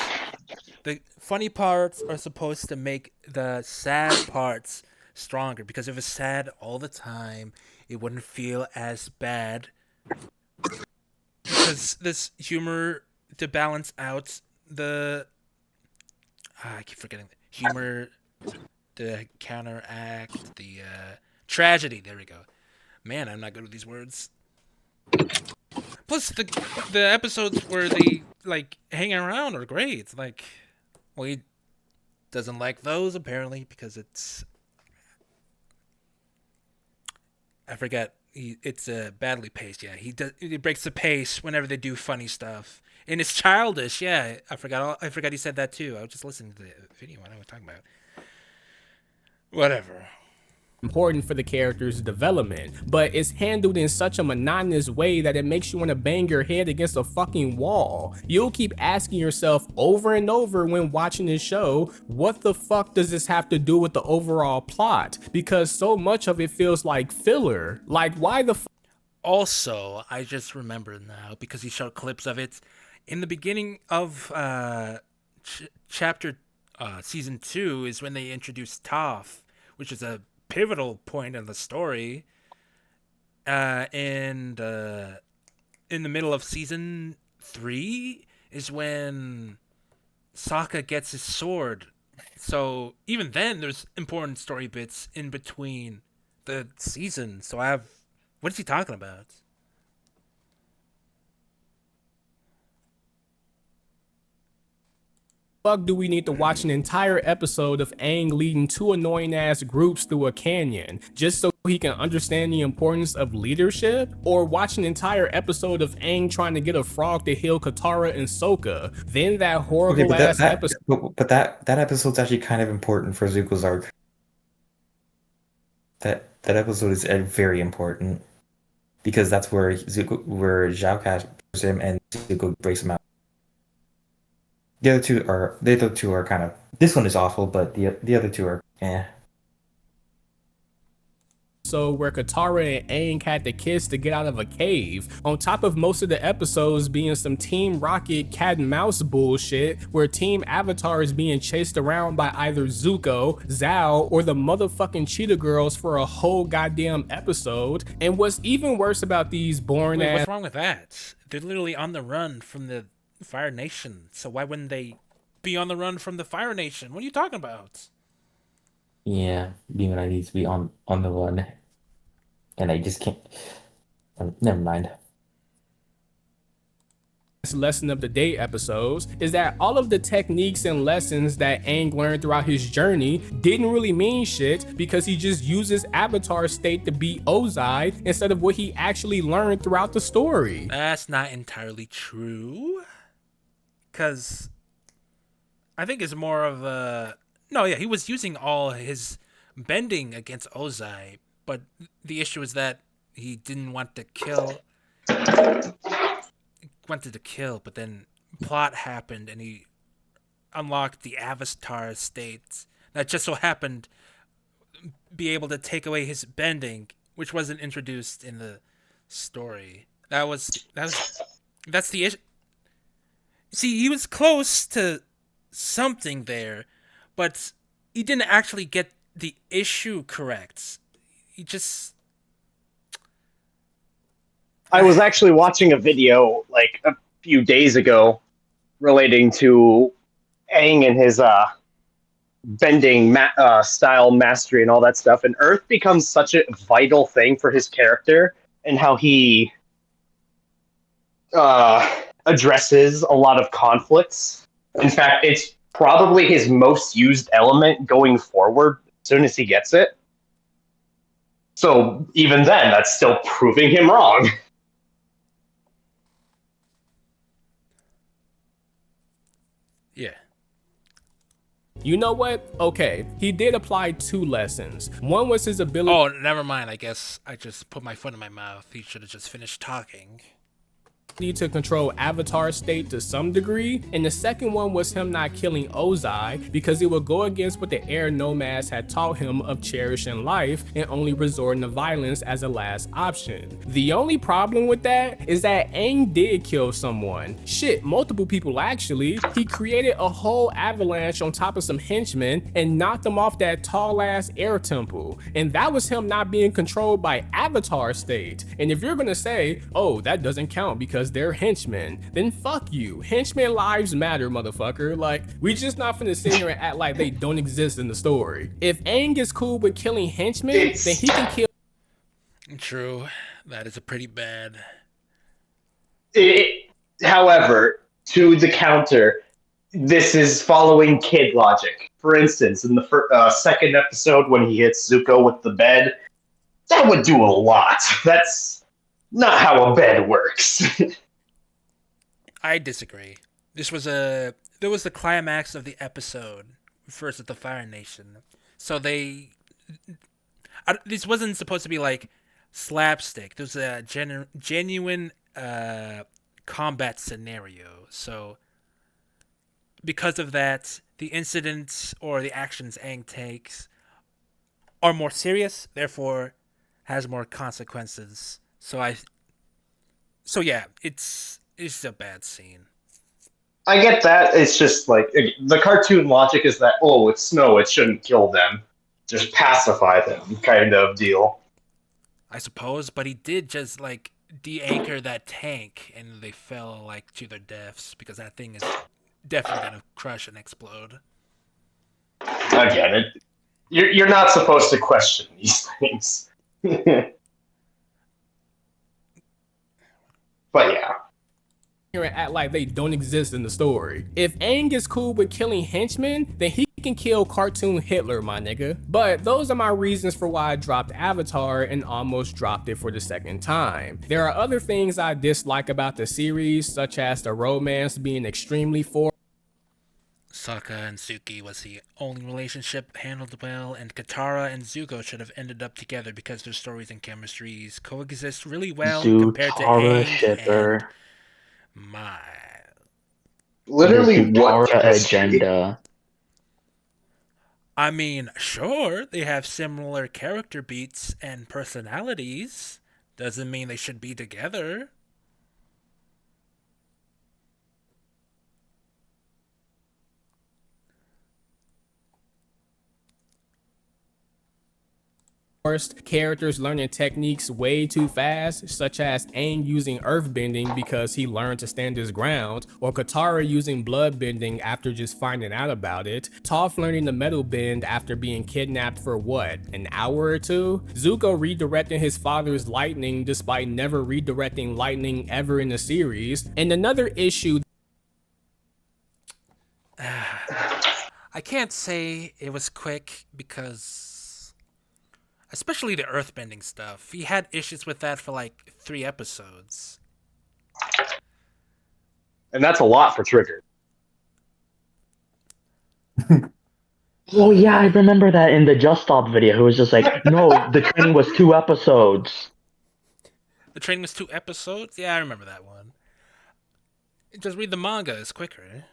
B: The funny parts are supposed to make the sad parts stronger, because if it's sad all the time, it wouldn't feel as bad. Because this humor to balance out the I keep forgetting humor to counteract the tragedy. There we go. Man, I'm not good with these words. Plus, the episodes where they like hang around are great. It's like, well, he doesn't like those apparently because it's I forget. It's badly paced. Yeah, he breaks the pace whenever they do funny stuff, and it's childish. Yeah, I forgot he said that too. I was just listening to the video. What I was talking about. Whatever.
F: Important for the character's development, but it's handled in such a monotonous way that it makes you want to bang your head against a fucking wall. You'll keep asking yourself over and over when watching this show, what the fuck does this have to do with the overall plot? Because so much of it feels like filler. Like, why the fuck?
B: Also, I just remembered now because he showed clips of it in the beginning of chapter season 2 is when they introduced Toph, which is a pivotal point in the story. And in the middle of season 3 is when Sokka gets his sword. So even then, there's important story bits in between the seasons. So what is he talking about?
F: Fuck do we need to watch an entire episode of Aang leading two annoying ass groups through a canyon just so he can understand the importance of leadership? Or watch an entire episode of Aang trying to get a frog to heal Katara and Sokka? Then that horrible ass episode.
C: But that episode's actually kind of important for Zuko's arc. That episode is very important because that's where Zhao captures him and Zuko breaks him out. The other two are kind of. This one is awful, but the other two are
F: So where Katara and Aang had to kiss to get out of a cave, on top of most of the episodes being some Team Rocket cat and mouse bullshit, where Team Avatar is being chased around by either Zuko, Zhao, or the motherfucking Cheetah Girls for a whole goddamn episode. And what's even worse about these boring ass—
B: What's wrong with that? They're literally on the run from the Fire Nation, so why wouldn't they be on the run from the Fire Nation? What are you talking about?
C: Yeah, Demon I need to be on the run, and I just can't. Never mind.
F: lesson of the day episodes is that all of the techniques and lessons that Aang learned throughout his journey didn't really mean shit because he just uses Avatar state to beat Ozai instead of what he actually learned throughout the story.
B: That's not entirely true, because I think it's more of a he was using all his bending against Ozai, but the issue is that he didn't want to kill. Wanted to kill, but then plot happened and he unlocked the Avatar state that just so happened be able to take away his bending, which wasn't introduced in the story. That's the issue. See, he was close to something there, but he didn't actually get the issue correct. He just...
G: I was actually watching a video like a few days ago relating to Aang and his
E: bending style mastery and all that stuff, and Earth becomes such a vital thing for his character and how he addresses a lot of conflicts. In fact, it's probably his most used element going forward as soon as he gets it. So even then, that's still proving him wrong.
B: Yeah.
F: You know what? Okay, he did apply 2 lessons. One was his ability.
B: Oh, never mind. I guess I just put my foot in my mouth. He should have just finished talking.
F: To control Avatar state to some degree, and the second one was him not killing Ozai because it would go against what the air nomads had taught him of cherishing life and only resorting to violence as a last option. The only problem with that is that Aang did kill someone. Shit, multiple people actually. He created a whole avalanche on top of some henchmen and knocked them off that tall ass air temple, and that was him not being controlled by Avatar state. And if you're gonna say, oh, that doesn't count because they're henchmen, then fuck you. Henchmen lives matter, motherfucker. Like, we just not finna sit here and act like they don't exist in the story. If Aang is cool with killing henchmen, then he can kill.
B: True. That is a pretty bad.
E: However, to the counter, this is following kid logic. For instance, in the second episode when he hits Zuko with the bed, that would do a lot. That's not how a bed works.
B: I disagree. There was the climax of the episode, first at the Fire Nation. So this wasn't supposed to be like slapstick. There was a genuine combat scenario. So because of that, the incidents or the actions Aang takes are more serious, therefore has more consequences. So yeah, it's a bad scene.
E: I get that. It's just like the cartoon logic is that, oh, it's snow, it shouldn't kill them. Just pacify them kind of deal.
B: I suppose, but he did just like de-anchor that tank and they fell like to their deaths because that thing is definitely gonna crush and explode.
E: Again, you're not supposed to question these things. But yeah.
F: And act like they don't exist in the story. If Aang is cool with killing henchmen, then he can kill cartoon Hitler, my nigga. But those are my reasons for why I dropped Avatar and almost dropped it for the second time. There are other things I dislike about the series, such as the romance being extremely forced.
B: Sokka and Suki was the only relationship handled well, and Katara and Zuko should have ended up together because their stories and chemistries coexist really well compared to Aang
H: shipper.
B: and my.
E: Literally, what
H: agenda?
B: I mean, sure, they have similar character beats and personalities. Doesn't mean they should be together.
F: Characters learning techniques way too fast, such as Aang using earthbending because he learned to stand his ground, or Katara using bloodbending after just finding out about it, Toph learning the metal bend after being kidnapped for what, an hour or two, Zuko redirecting his father's lightning despite never redirecting lightning ever in the series, and another issue.
B: I can't say it was quick because especially the earthbending stuff. He had issues with that for like 3 episodes.
E: And that's a lot for Trigger.
H: Oh yeah, I remember that in the Just Stop video. It was just like, no, the training was 2 episodes.
B: The training was 2 episodes? Yeah, I remember that one. Just read the manga, it's quicker.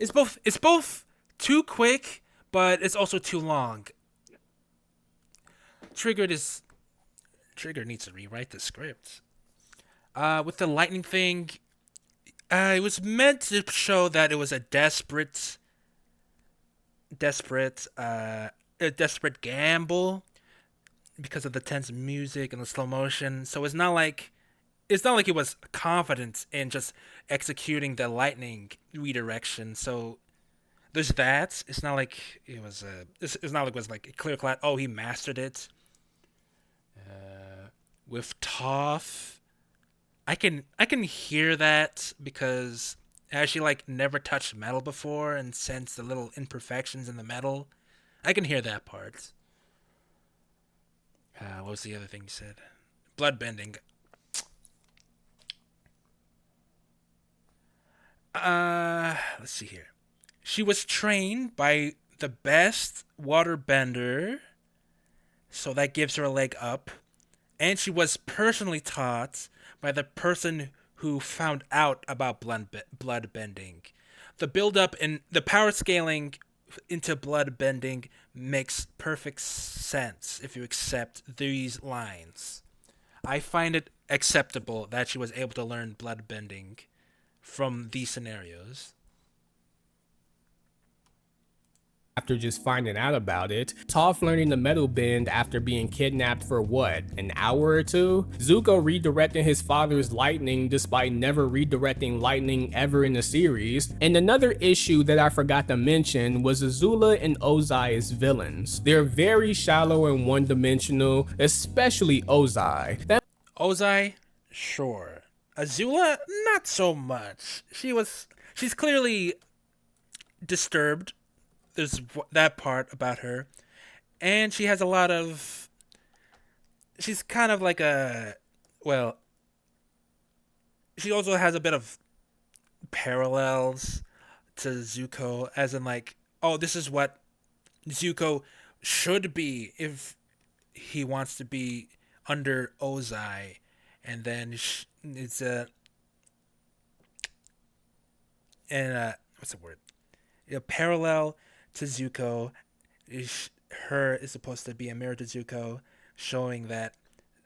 B: It's both too quick, but it's also too long. Trigger needs to rewrite the script. With the lightning thing, it was meant to show that it was a desperate gamble because of the tense music and the slow motion. So it's not like it was confident in just executing the lightning redirection. So there's that. It's not like it was it's not like it was like a clear cut. Oh, he mastered it. With Toph, I can hear that because as she like never touched metal before and sensed the little imperfections in the metal, I can hear that part. What was the other thing you said? Bloodbending. Let's see here. She was trained by the best waterbender, so that gives her a leg up. And she was personally taught by the person who found out about blood bending. The build up and the power scaling into blood bending makes perfect sense if you accept these lines. I find it acceptable that she was able to learn blood bending from these scenarios.
F: After just finding out about it, Toph learning the metal bend after being kidnapped for what, an hour or two? Zuko redirecting his father's lightning despite never redirecting lightning ever in the series. And another issue that I forgot to mention was Azula and Ozai as villains. They're very shallow and one-dimensional, especially Ozai.
B: Ozai, sure. Azula, not so much. She's clearly disturbed. There's that part about her, and she has a lot of. She's kind of like a, well. She also has a bit of parallels to Zuko, as in like, oh, this is what Zuko should be if he wants to be under Ozai, and then it's a. And what's the word? A parallel to Zuko. Her is supposed to be a mirror to Zuko, showing that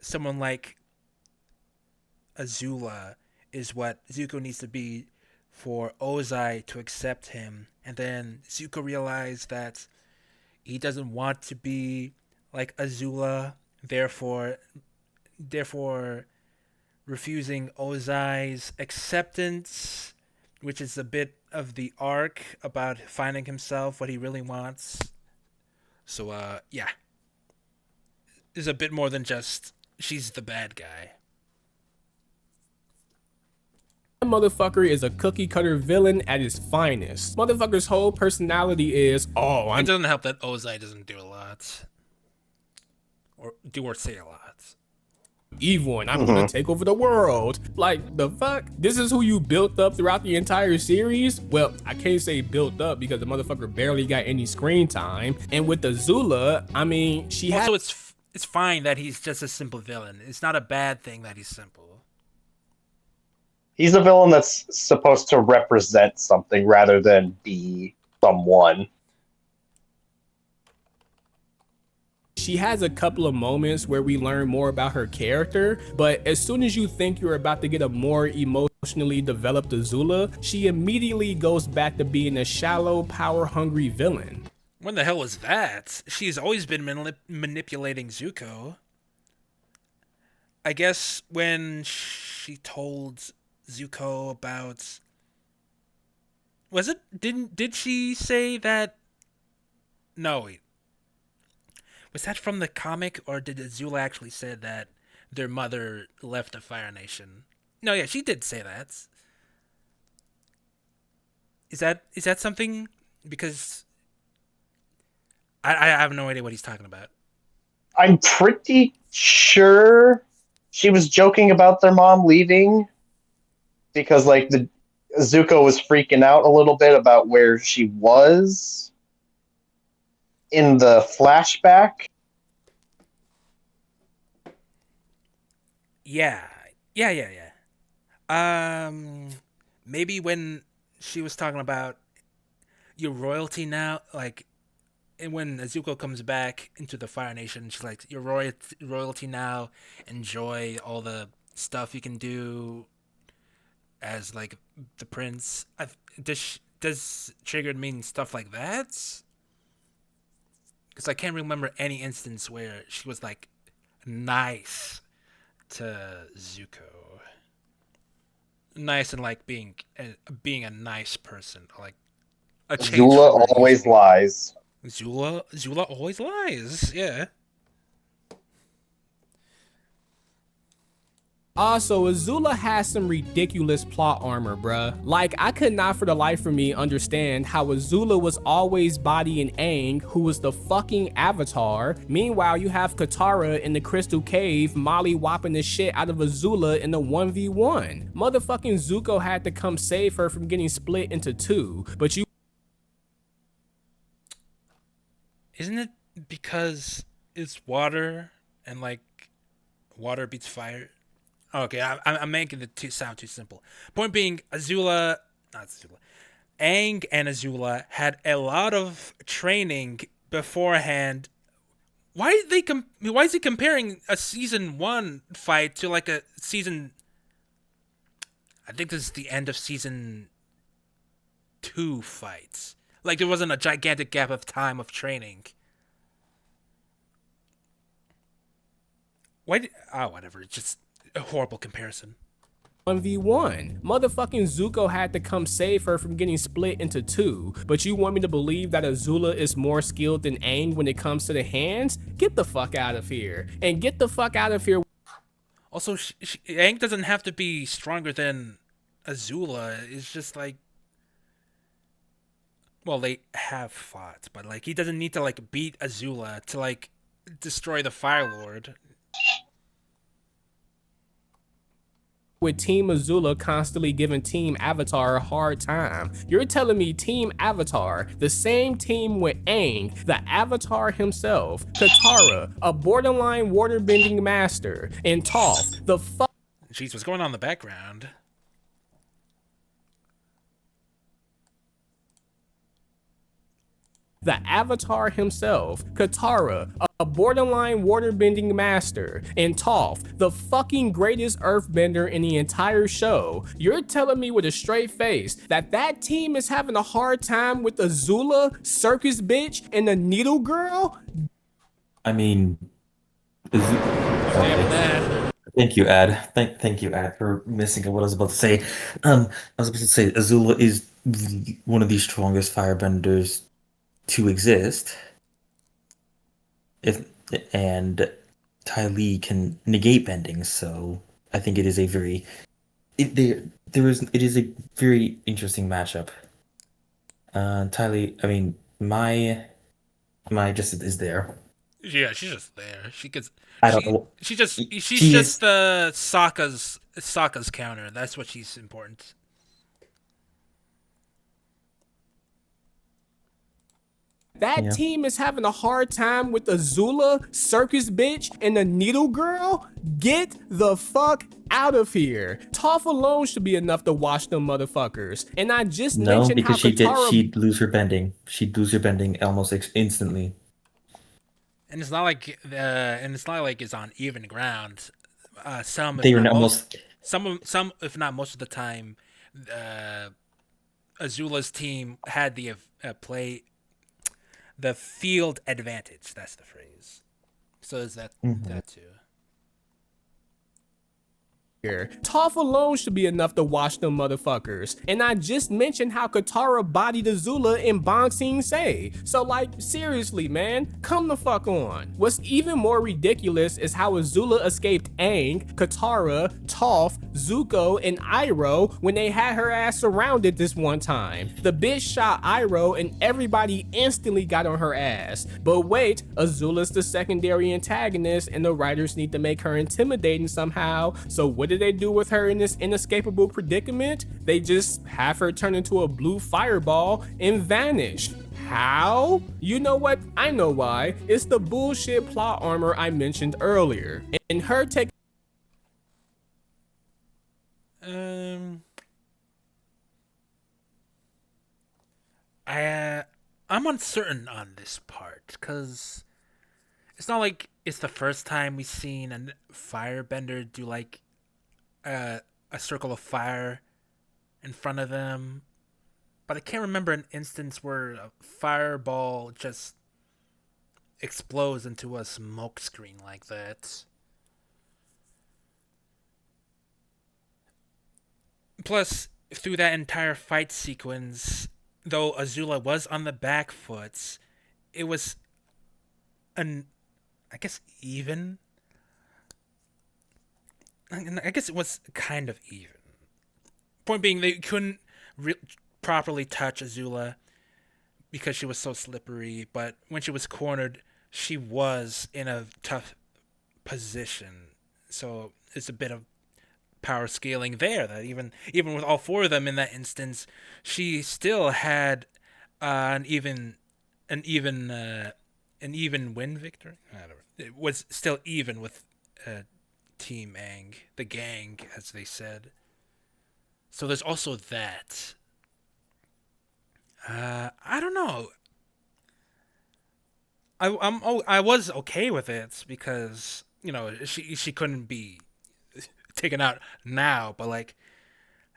B: someone like Azula is what Zuko needs to be for Ozai to accept him. And then Zuko realized that he doesn't want to be like Azula, therefore refusing Ozai's acceptance, which is a bit of the arc about finding himself, what he really wants. So, yeah. There's a bit more than just she's the bad guy.
F: That motherfucker is a cookie cutter villain at his finest. Motherfucker's whole personality is,
B: It doesn't help that Ozai doesn't do a lot. Or say a lot.
F: Evil and I'm gonna take over the world. Like, the fuck? This is who you built up throughout the entire series? Well, I can't say built up because the motherfucker barely got any screen time. And with Azula, I mean, she
B: also, it's fine that he's just a simple villain. It's not a bad thing that he's simple.
E: He's a villain that's supposed to represent something rather than be someone.
F: She has a couple of moments where we learn more about her character, but as soon as you think you're about to get a more emotionally developed Azula, she immediately goes back to being a shallow, power-hungry villain.
B: When the hell was that? She's always been manipulating Zuko. I guess when she told Zuko about... Did she say that... No, wait. Was that from the comic, or did Azula actually say that their mother left the Fire Nation? No, yeah, she did say that. Is that something? Because I have no idea what he's talking about.
E: I'm pretty sure she was joking about their mom leaving because, like, the Zuko was freaking out a little bit about where she was in the flashback.
B: Yeah. Maybe when she was talking about your royalty now, like, and when Zuko comes back into the Fire Nation, she's like, your royalty now, enjoy all the stuff you can do as, like, the prince. Does triggered mean stuff like that? Because I can't remember any instance where she was, like, nice to Zuko. Nice and, like, being a nice person. Like, a change
E: Zula
B: from her
E: always
B: usual.
E: lies.
B: Zula always lies. Yeah.
F: Also, Azula has some ridiculous plot armor, bruh. Like, I could not for the life of me understand how Azula was always bodying Aang, who was the fucking Avatar. Meanwhile, you have Katara in the Crystal Cave molly whopping the shit out of Azula in the 1v1. Motherfucking Zuko had to come save her from getting split into two, but you
B: Isn't it because it's water and like water beats fire? Okay, I'm making it sound too simple. Point being, not Azula, Aang and Azula had a lot of training beforehand. Why is he comparing a season 1 fight to like a season? I think this is the end of season 2 fights. Like there wasn't a gigantic gap of time of training. Whatever. It's just a horrible comparison.
F: 1v1. Motherfucking Zuko had to come save her from getting split into two, but you want me to believe that Azula is more skilled than Aang when it comes to the hands? Get the fuck out of here. And get the fuck out of here.
B: Also, Aang doesn't have to be stronger than Azula. It's just like, well, they have fought, but like he doesn't need to like beat Azula to like destroy the Fire Lord.
F: With Team Azula constantly giving Team Avatar a hard time. You're telling me Team Avatar, the same team with Aang, the Avatar himself, Katara, a borderline waterbending master, and Toph, the
B: Jeez, what's going on in the background?
F: the Avatar himself, Katara, a borderline waterbending master, and Toph, the fucking greatest earthbender in the entire show. You're telling me with a straight face that that team is having a hard time with Azula, Circus Bitch, and the Needle Girl?
C: I mean,
B: That.
C: thank you, Ad. Thank you, Ad, for missing what I was about to say. I was about to say Azula is one of the strongest firebenders to exist. And Ty Lee can negate bending, so I think it is a very it is a very interesting matchup. Ty Lee, I mean, my just is there.
B: Yeah, she's just there.
C: I don't know.
B: She's
C: She is
B: just the Sokka's counter. That's what she's important.
F: That team is having a hard time with Azula, Circus Bitch, and the Needle Girl? Get the fuck out of here. Toph alone should be enough to watch them motherfuckers. And I just
C: no,
F: mentioned
C: because
F: how Katara...
C: she'd lose her bending. She'd lose her bending almost instantly.
B: And it's not like it's on even ground. Some if not most of the time, Azula's team had the field advantage. That's the phrase. So is that too.
F: Toph alone should be enough to watch them motherfuckers. And I just mentioned how Katara bodied Azula in Bang Sing Se. So like, seriously, man, come the fuck on. What's even more ridiculous is how Azula escaped Aang, Katara, Toph, Zuko, and Iroh when they had her ass surrounded this one time. The bitch shot Iroh and everybody instantly got on her ass. But wait, Azula's the secondary antagonist and the writers need to make her intimidating somehow. So what did they do with her in this inescapable predicament? They just have her turn into a blue fireball and vanish. How? You know what? I know why. It's the bullshit plot armor I mentioned earlier. And her take...
B: I'm uncertain on this part, because it's not like it's the first time we've seen a firebender do like a circle of fire in front of them, but I can't remember an instance where a fireball just explodes into a smoke screen like that. Plus, through that entire fight sequence, though Azula was on the back foot, it was I guess even. I guess it was kind of even. Point being, they couldn't properly touch Azula because she was so slippery. But when she was cornered, she was in a tough position. So it's a bit of power scaling there. That even with all four of them in that instance, she still had an even win victory. I don't know. It was still even with Team Aang, the gang, as they said. So there's also that. I don't know. I was okay with it because she couldn't be taken out now, but like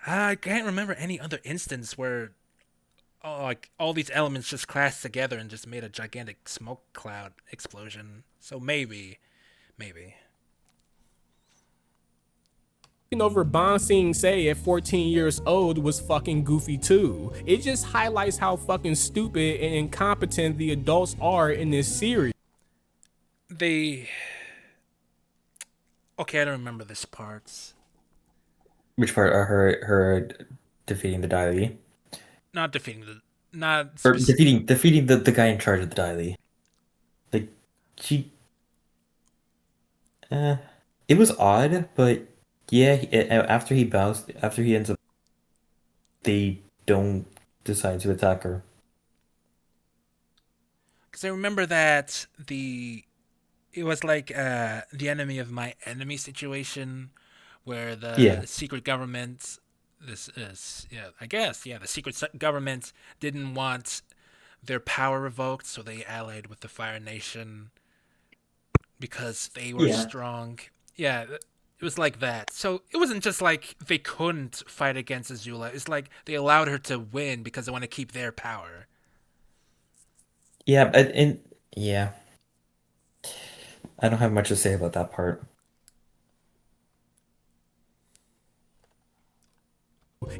B: I can't remember any other instance where like all these elements just clashed together and just made a gigantic smoke cloud explosion. So maybe.
F: Over Bon Sing Se at 14 years old was fucking goofy too. It just highlights how fucking stupid and incompetent the adults are in this series.
B: Okay, I don't remember this part.
C: Which part are her defeating the Dai Li?
B: Not defeating
C: Or defeating the guy in charge of the Dai Li. Like she it was odd, but yeah, after he ends up, they don't decide to attack her.
B: Because I remember that it was like the enemy of my enemy situation, where the secret government, the secret government didn't want their power revoked, so they allied with the Fire Nation because they were strong. Yeah, it was like that. So it wasn't just like they couldn't fight against Azula. It's like they allowed her to win because they want to keep their power.
C: Yeah, I don't have much to say about that part.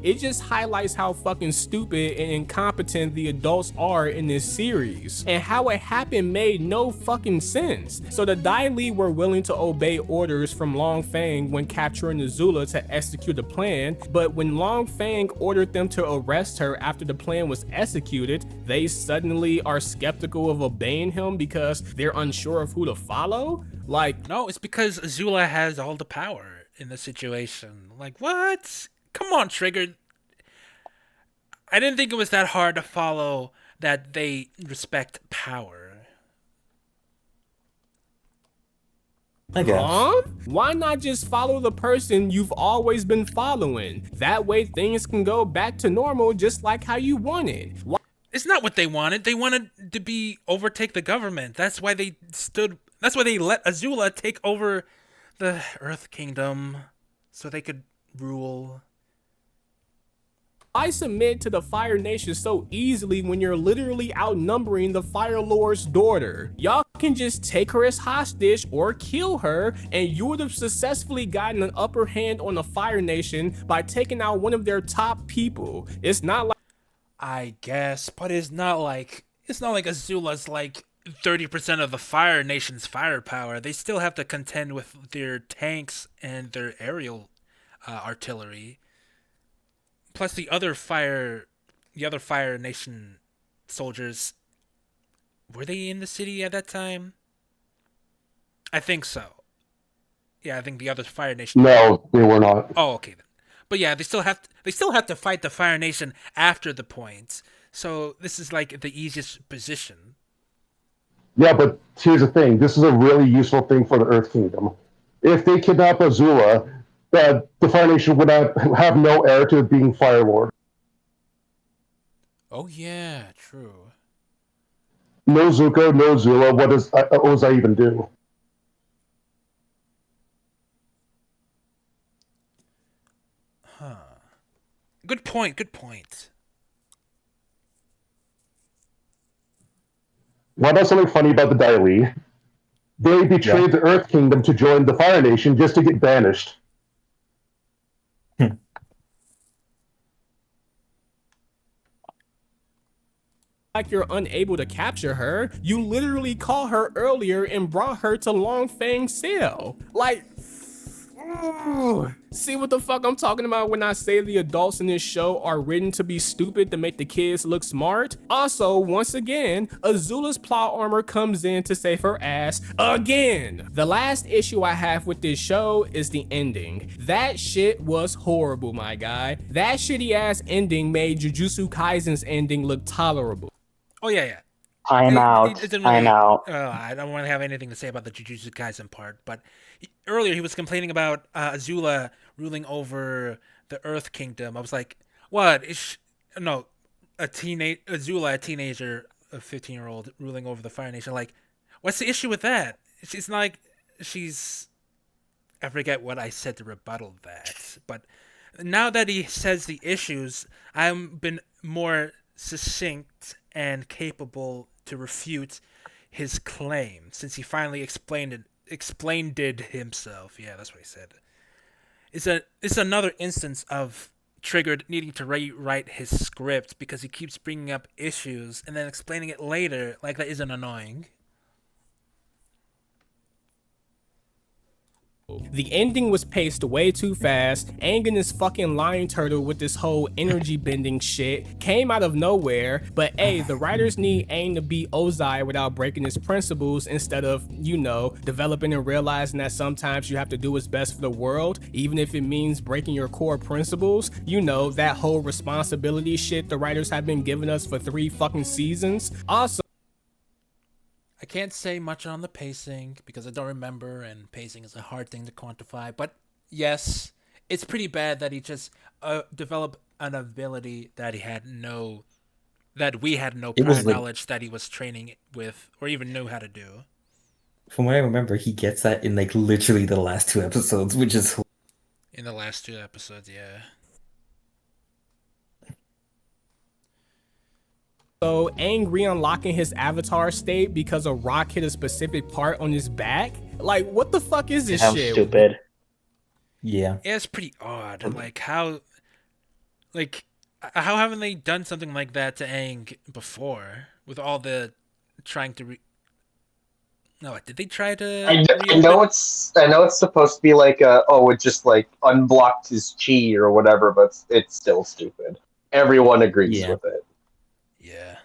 F: It just highlights how fucking stupid and incompetent the adults are in this series, and how it happened made no fucking sense. So the Dai Li were willing to obey orders from Long Fang when capturing Azula to execute the plan, but when Long Fang ordered them to arrest her after the plan was executed, they suddenly are skeptical of obeying him because they're unsure of who to follow? Like,
B: no, it's because Azula has all the power in the situation. Like, what? Come on, Trigger. I didn't think it was that hard to follow that they respect power.
C: I guess.
F: Why not just follow the person you've always been following? That way things can go back to normal just like how you wanted.
B: It's not what they wanted. They wanted to overtake the government. That's why they let Azula take over the Earth Kingdom so they could rule.
F: I submit to the Fire Nation so easily when you're literally outnumbering the Fire Lord's daughter. Y'all can just take her as hostage or kill her, and you would have successfully gotten an upper hand on the Fire Nation by taking out one of their top people. It's not like,
B: I guess, but it's not like Azula's like 30% of the Fire Nation's firepower. They still have to contend with their tanks and their aerial artillery. Plus the other Fire Nation soldiers, were they in the city at that time? I think so. Yeah, I think the other Fire Nation.
E: No, they were not.
B: Oh, okay then. But yeah, they still have to fight the Fire Nation after the point. So this is like the easiest position.
E: Yeah, but here's the thing. This is a really useful thing for the Earth Kingdom. If they kidnap Azula, the Fire Nation would have no heir to being Fire Lord.
B: Oh yeah, true.
E: No Zuko, no Azula. What does I even do?
B: Huh. Good point.
E: What else something funny about the Dai Li? They betrayed the Earth Kingdom to join the Fire Nation just to get banished.
F: like you're unable to capture her. You literally caught her earlier and brought her to Longfang's cell. Like, see what the fuck I'm talking about when I say the adults in this show are written to be stupid to make the kids look smart? Also, once again, Azula's plot armor comes in to save her ass again. The last issue I have with this show is the ending. That shit was horrible, my guy. That shitty ass ending made Jujutsu Kaisen's ending look tolerable.
B: Oh yeah.
H: Time out.
B: It didn't
H: Time
B: really,
H: out.
B: I don't want to have anything to say about the Jujutsu Kaisen part, but earlier he was complaining about Azula ruling over the Earth Kingdom. I was like, what? No, Azula, a teenager, a 15-year-old ruling over the Fire Nation. Like, what's the issue with that? It's not like she's... I forget what I said to rebuttal that, but now that he says the issues, I've been more succinct and capable to refute his claim, since he finally explained it himself. Yeah, that's what he said. It's another instance of Triggered needing to rewrite his script because he keeps bringing up issues and then explaining it later like that isn't annoying.
F: The ending was paced way too fast. Aang and this fucking lion turtle with this whole energy bending shit came out of nowhere. But hey, the writers need Aang to be Ozai without breaking his principles instead of, you know, developing and realizing that sometimes you have to do what's best for the world, even if it means breaking your core principles. You know, that whole responsibility shit the writers have been giving us for 3 fucking seasons. Also,
B: I can't say much on the pacing because I don't remember, and pacing is a hard thing to quantify. But yes, it's pretty bad that he just developed an ability that we had no prior knowledge that he was training with or even knew how to do.
C: From what I remember, he gets that in like literally the last 2 episodes, which is
B: in the last 2 episodes, yeah.
F: So Aang re-unlocking his avatar state because a rock hit a specific part on his back? Like, what the fuck is this shit?
H: Stupid.
C: yeah.
B: It's pretty odd. How haven't they done something like that to Aang before? With all the trying to No, did they try to
E: I know it's supposed to be like it just like unblocked his chi or whatever, but it's still stupid. Everyone agrees with it.
B: Yeah.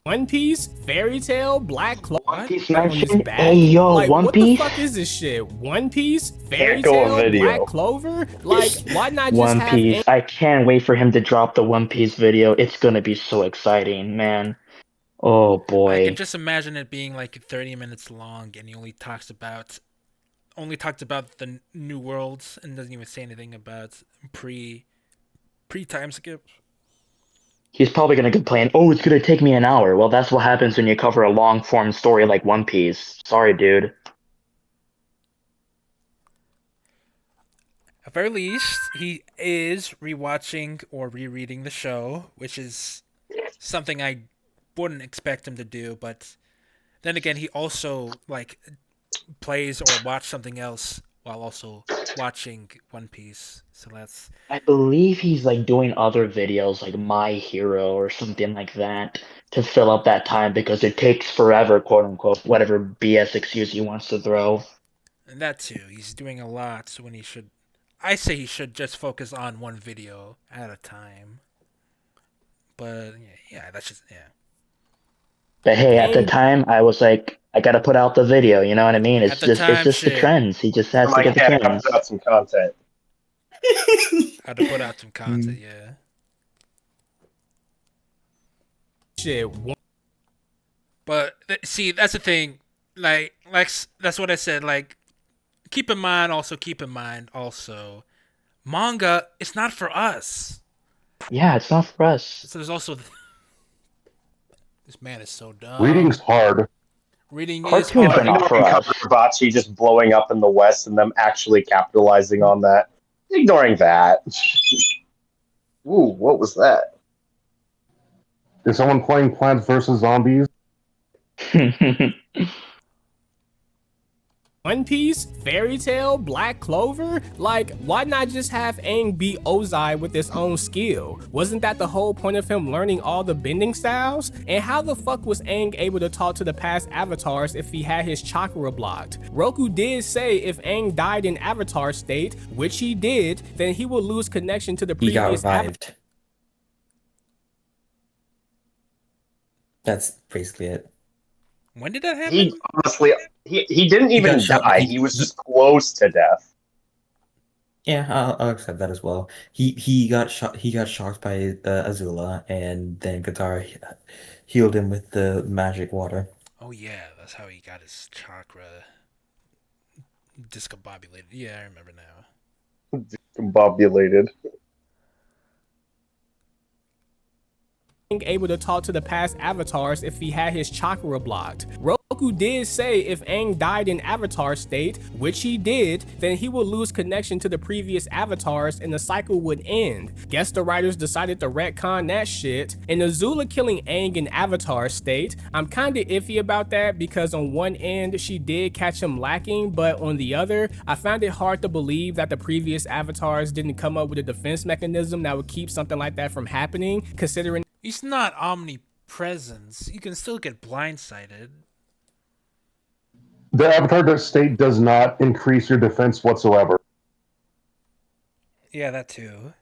F: One Piece, Fairy Tail, Black Clover
H: One Piece
F: on his
H: mentioned?
F: back.
H: Hey, yo,
F: like,
H: One
F: what
H: Piece?
F: the fuck is this shit? One Piece, Fairy
E: Go
F: Tail,
E: video.
F: Black Clover? Like, why not just
H: One
F: have
H: Piece. I can't wait for him to drop the One Piece video. It's gonna be so exciting, man. Oh boy.
B: I can just imagine it being like 30 minutes long, and he only talks about the new worlds and doesn't even say anything about pre time skip.
H: He's probably gonna complain, oh, it's gonna take me an hour. Well, that's what happens when you cover a long form story like One Piece. Sorry, dude.
B: At very least, he is rewatching or rereading the show, which is something I wouldn't expect him to do. But then again, he also plays or watch something else while also watching One Piece. So that's...
H: I believe he's like doing other videos like My Hero or something like that to fill up that time because it takes forever, quote unquote, whatever BS excuse he wants to throw.
B: And that too, he's doing a lot when he should... I say he should just focus on one video at a time. But yeah, that's just... yeah.
H: But hey, at the time, I was like, I gotta put out the video, you know what I mean? It's just the trends. He just has to get the trends.
E: Put out some content.
B: Had to put out some content, yeah.
F: shit?
B: But see, that's the thing. Like that's what I said. Like, keep in mind, manga. It's not for us.
H: Yeah, it's not for us.
B: So there's also this man is so dumb.
A: Reading's hard.
B: Reading is
H: Cartoons are
B: hard.
H: not for us.
E: Kawabachi just blowing up in the West and them actually capitalizing on that. Ignoring that. Ooh, what was that?
A: Is someone playing Plants vs. Zombies?
F: One Piece, Fairy Tail, Black Clover? Like, why not just have Aang be Ozai with his own skill? Wasn't that the whole point of him learning all the bending styles? And how the fuck was Aang able to talk to the past avatars if he had his chakra blocked? Roku did say if Aang died in avatar state, which he did, then he will lose connection to the
C: He got
F: previous avatar.
C: revived. That's basically it.
B: When did that happen?
E: He honestly, he didn't even
C: got shot-
E: die.
C: he-
E: He was just close to death.
C: Yeah, I'll accept that as well. He got shot. He got shocked by Azula, and then Katara healed him with the magic water.
B: Oh yeah, that's how he got his chakra discombobulated. Yeah, I remember now.
E: Combobulated.
F: Able to talk to the past avatars if he had his chakra blocked. Roku did say if Aang died in avatar state, which he did, then he would lose connection to the previous avatars and the cycle would end. Guess the writers decided to retcon that shit. And Azula killing Aang in avatar state, I'm kinda iffy about that because on one end she did catch him lacking, but on the other, I found it hard to believe that the previous avatars didn't come up with a defense mechanism that would keep something like that from happening, considering
B: He's not omnipresent. You can still get blindsided.
I: The avatar state does not increase your defense whatsoever.
B: Yeah, that too.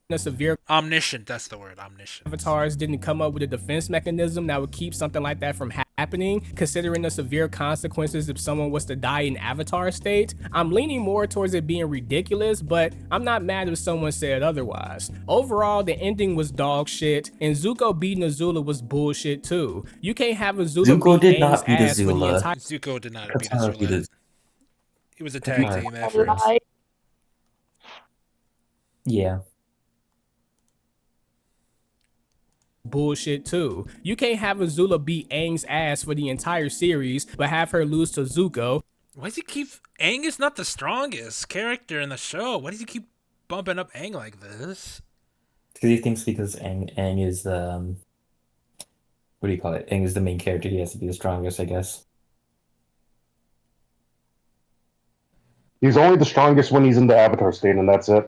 F: a severe
B: Omniscient, that's the word, omniscient.
F: avatars didn't come up with a defense mechanism that would keep something like that from happening, considering the severe consequences if someone was to die in avatar state. I'm leaning more towards it being ridiculous, but I'm not mad if someone said otherwise. Overall, the ending was dog shit, and Zuko beating Azula was bullshit too. You can't have Azula
C: Zuko
F: beat
C: did not
F: Aang's
C: beat
F: ass for the
C: Azula.
F: entire
B: Zuko did not beat
C: Katara beat
B: Azula.
C: his-
B: It was a tag
C: Katara.
B: team effort.
C: Yeah.
F: bullshit too. You can't have Azula beat Aang's ass for the entire series, but have her lose to Zuko.
B: Why does he keep... Aang is not the strongest character in the show. Why does he keep bumping up Aang like this?
C: Because he thinks because Aang is what do you call it? Aang is the main character. He has to be the strongest, I guess.
I: He's only the strongest when he's in the avatar state, and that's it.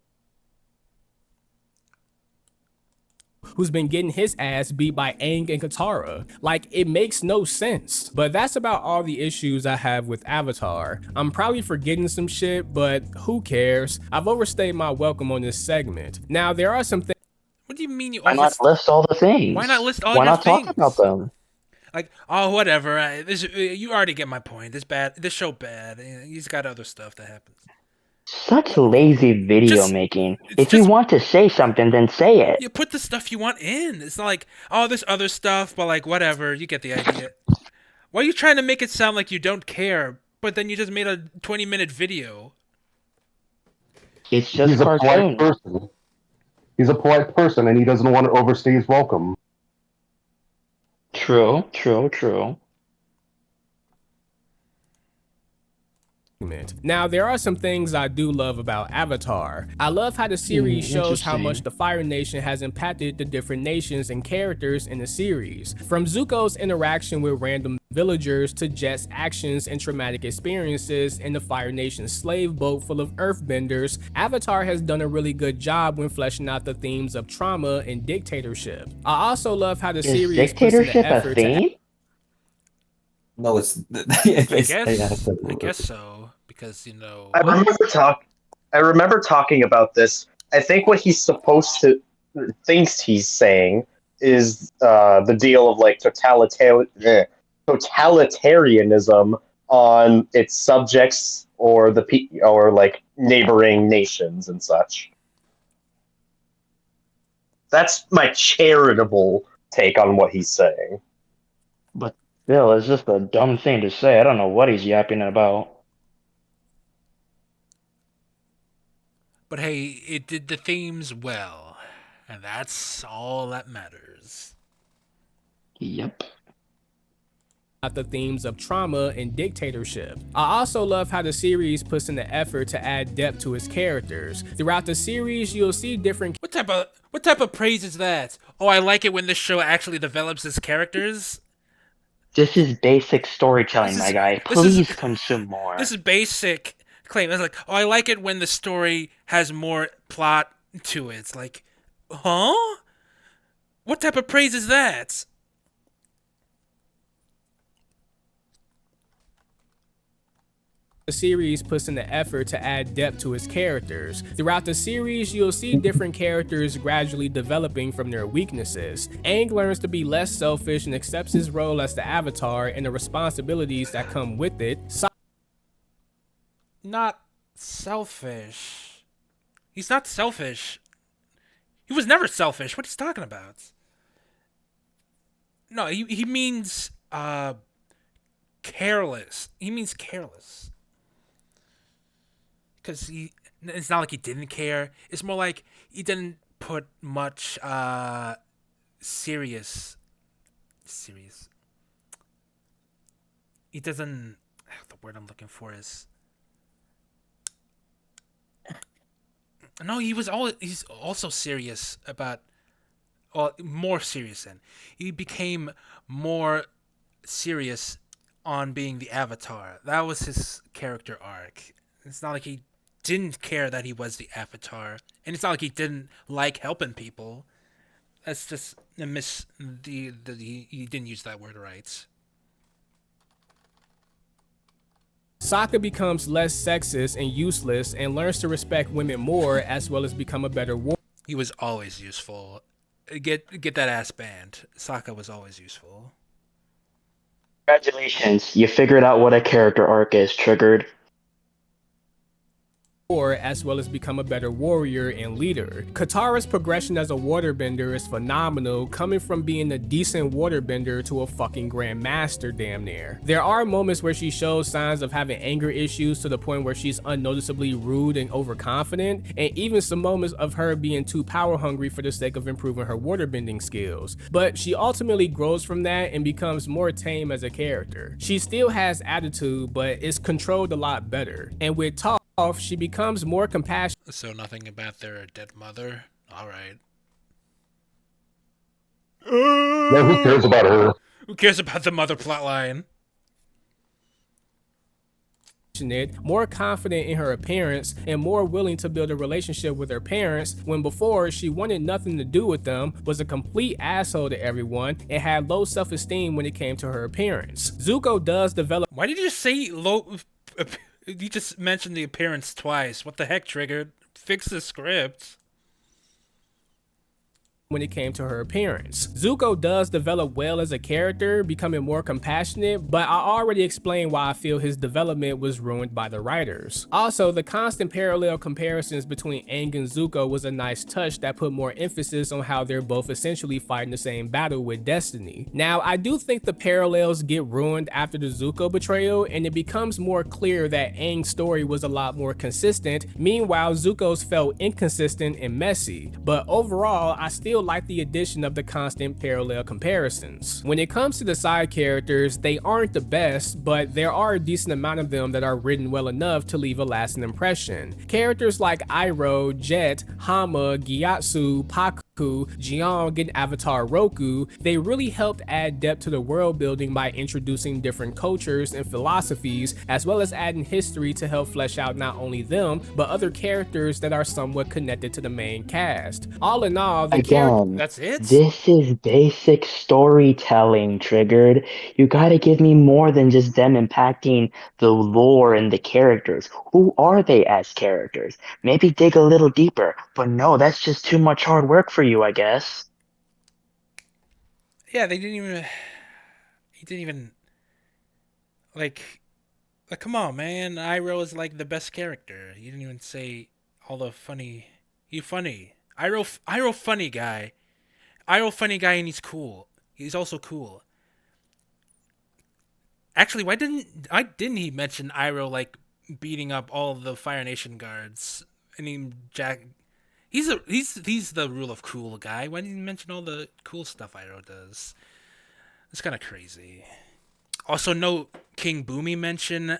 F: Who's been getting his ass beat by Aang and Katara. Like, it makes no sense. But that's about all the issues I have with Avatar. I'm probably forgetting some shit, but who cares? I've overstayed my welcome on this segment. Now, there are some things.
B: What do you mean you
H: Why not list all the things?
B: Why not list all
H: Why
B: your
H: not
B: things?
H: talk about them?
B: Like, oh, whatever. You already get my point. This show bad. He's got other stuff that happens.
H: Such lazy video making. If you
B: just-
H: want to say something, then say it.
B: You put the stuff you want in. It's not like, oh, there's other stuff, but like, whatever. You get the idea. Why are you trying to make it sound like you don't care, but then you just made a 20-minute video?
H: It's just
I: He's a
H: cartoon.
I: polite person. He's a polite person, and he doesn't want to overstay his welcome.
H: True, true, true.
F: Now, there are some things I do love about Avatar. I love how the series shows how much the Fire Nation has impacted the different nations and characters in the series. From Zuko's interaction with random villagers to Jet's actions and traumatic experiences in the Fire Nation's slave boat full of earthbenders, Avatar has done a really good job when fleshing out the themes of trauma and dictatorship. I also love how the
H: Is
F: series puts in
H: dictatorship
F: the
H: a
F: effort
H: theme?
C: No, it's.
B: I guess so, because
E: I remember talking about this. I think what he's supposed to thinks he's saying is the deal of like totalitarianism on its subjects or or like neighboring nations and such. That's my charitable take on what he's saying.
H: But still, it's just a dumb thing to say. I don't know what he's yapping about.
B: But hey, it did the themes well, and that's all that matters.
H: Yep.
F: The themes of trauma and dictatorship. I also love how the series puts in the effort to add depth to its characters. Throughout the series, you'll see different
B: What type of praise is that? Oh, I like it when the show actually develops its characters.
H: This is basic storytelling,
B: This
H: my
B: is
H: guy.
B: this is
H: Please consume more.
B: this is basic claim. It's like, oh, I like it when the story has more plot to it. It's like, huh? What type of praise is that?
F: The series puts in the effort to add depth to its characters. Throughout the series, you'll see different characters gradually developing from their weaknesses. Aang learns to be less selfish and accepts his role as the Avatar and the responsibilities that come with it.
B: Not selfish. He's not selfish. He was never selfish. What are you talking about? No, he means careless. He means careless. Because it's not like he didn't care. It's more like he didn't put much serious. He doesn't. The word I'm looking for is. No, he's also serious about. Well, more serious than. He became more serious on being the Avatar. That was his character arc. It's not like he didn't care that he was the Avatar, and it's not like he didn't like helping people. That's just a he didn't use that word right.
F: Sokka becomes less sexist and useless and learns to respect women more, as well as become a better warrior.
B: He was always useful. Get that ass banned. Sokka was always useful.
H: Congratulations, you figured out what a character arc is, Triggered.
F: As well as become a better warrior and leader. Katara's progression as a waterbender is phenomenal, coming from being a decent waterbender to a fucking grandmaster damn near. There are moments where she shows signs of having anger issues to the point where she's unnoticeably rude and overconfident, and even some moments of her being too power hungry for the sake of improving her waterbending skills. But she ultimately grows from that and becomes more tame as a character. She still has attitude, but is controlled a lot better. And with Toph, she becomes more compassionate.
B: So nothing about their dead mother? Alright.
I: Yeah, who cares about her?
B: Who cares about the mother plotline?
F: More confident in her appearance, and more willing to build a relationship with her parents, when before she wanted nothing to do with them, was a complete asshole to everyone, and had low self-esteem when it came to her appearance. Zuko does develop.
B: Why did you say low? You just mentioned the appearance twice. What the heck, Triggered? Fix the script.
F: When it came to her appearance, Zuko does develop well as a character, becoming more compassionate, but I already explained why I feel his development was ruined by the writers. Also, the constant parallel comparisons between Aang and Zuko was a nice touch that put more emphasis on how they're both essentially fighting the same battle with destiny. Now, I do think the parallels get ruined after the Zuko betrayal, and it becomes more clear that Aang's story was a lot more consistent, meanwhile Zuko's felt inconsistent and messy, but overall, I still like the addition of the constant parallel comparisons. When it comes to the side characters, they aren't the best, but there are a decent amount of them that are written well enough to leave a lasting impression. Characters like Iroh, Jet, Hama, Gyatso, Pakku, Jeong, and Avatar Roku, they really helped add depth to the world building by introducing different cultures and philosophies, as well as adding history to help flesh out not only them, but other characters that are somewhat connected to the main cast. All in all, the
B: That's it?
H: This is basic storytelling, Triggered. You gotta give me more than just them impacting the lore and the characters. Who are they as characters? Maybe dig a little deeper, but no, that's just too much hard work for you, I guess.
B: Yeah, they didn't even. He didn't even. Like, come on, man. Iroh is like the best character. You didn't even say all the funny. He funny. Iroh funny guy. Iroh funny guy, and he's cool. He's also cool. Actually, why didn't he mention Iroh like beating up all the Fire Nation guards? I mean, Jack. He's the rule of cool guy. Why didn't he mention all the cool stuff Iroh does? It's kind of crazy. Also, no King Boomy mention.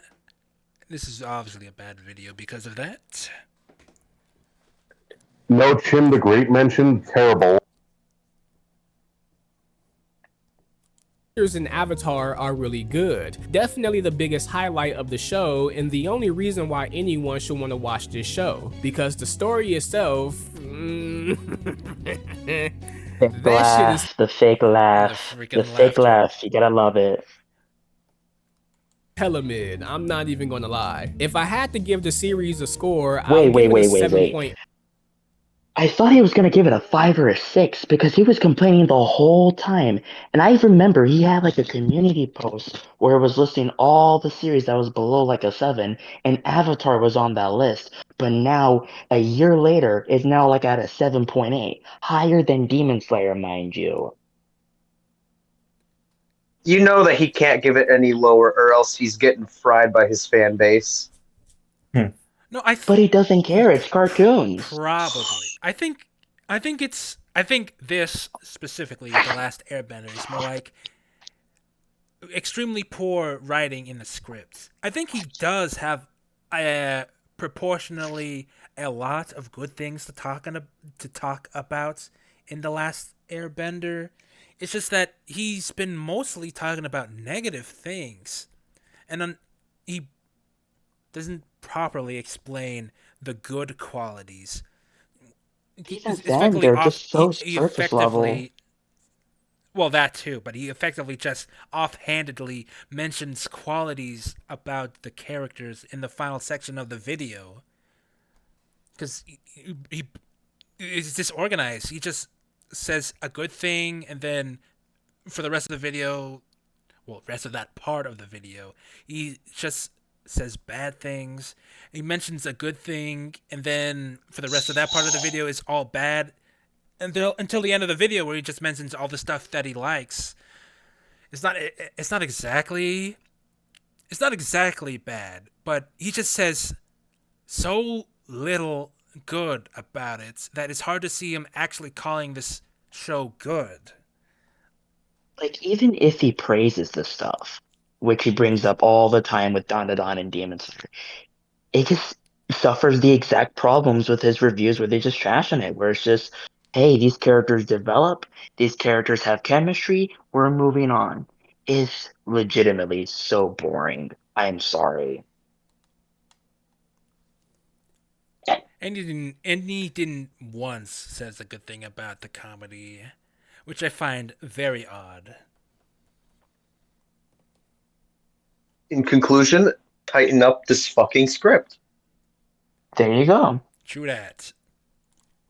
B: This is obviously a bad video because of that.
I: No Chin the Great mentioned. Terrible.
F: And Avatar are really good. Definitely the biggest highlight of the show, and the only reason why anyone should want to watch this show. Because the story itself.
H: Fake
F: That shit is
H: laugh, the fake
B: The
H: laugh, the
B: freaking
H: fake
B: laughter.
H: laugh. You gotta love it.
F: hella mid. I'm not even gonna lie. If I had to give the series a score, I'll
H: Wait,
F: give
H: wait,
F: it a
H: wait, wait,
F: 7.
H: wait. I thought he was gonna give it a 5 or a 6 because he was complaining the whole time. And I remember he had like a community post where it was listing all the series that was below like a 7, and Avatar was on that list. But now, a year later, it's now like at a 7.8, higher than Demon Slayer, mind you.
E: You know that he can't give it any lower, or else he's getting fried by his fan base.
B: No,
H: But he doesn't care. It's cartoons.
B: probably. I think this specifically, The Last Airbender, is more like extremely poor writing in the script. I think he does have proportionally a lot of good things to talk about in The Last Airbender. It's just that he's been mostly talking about negative things, and he doesn't properly explain the good qualities.
H: Even then, they're just so
B: He
H: surface level.
B: effectively, well, that too, but he effectively just offhandedly mentions qualities about the characters in the final section of the video. Because he is disorganized. He just says a good thing, and then for the rest of the video, well, rest of that part of the video, he just says bad things. He mentions a good thing, and then for the rest of that part of the video is all bad. Until the end of the video, where he just mentions all the stuff that he likes. It's not. It's not exactly. It's not exactly bad, but he just says so little good about it that it's hard to see him actually calling this show good.
H: Like, even if he praises the stuff, which he brings up all the time with Don and Demon Slayer, it just suffers the exact problems with his reviews where they just trash on it, where it's just, hey, these characters develop, these characters have chemistry, we're moving on. It's legitimately so boring. I'm sorry.
B: And he didn't once says a good thing about the comedy, which I find very odd.
E: In conclusion, tighten up this fucking script.
H: There you go.
B: True that.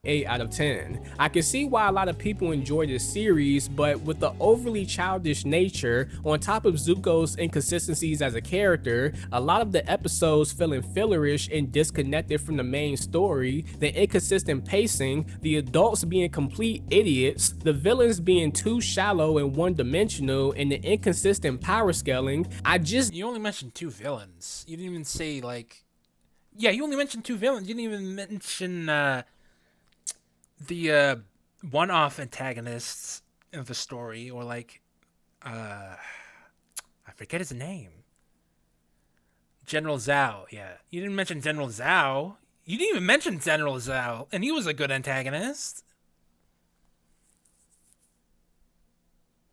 F: 8 out of 10. I can see why a lot of people enjoy this series, but with the overly childish nature, on top of Zuko's inconsistencies as a character, a lot of the episodes feeling fillerish and disconnected from the main story, the inconsistent pacing, the adults being complete idiots, the villains being too shallow and one-dimensional, and the inconsistent power scaling,
B: You only mentioned 2 villains. You didn't even say, like... Yeah, you only mentioned 2 villains. You didn't even mention, the one-off antagonists of the story, or like, I forget his name. General Zhao. Yeah, you didn't mention General Zhao. You didn't even mention General Zhao, and he was a good antagonist.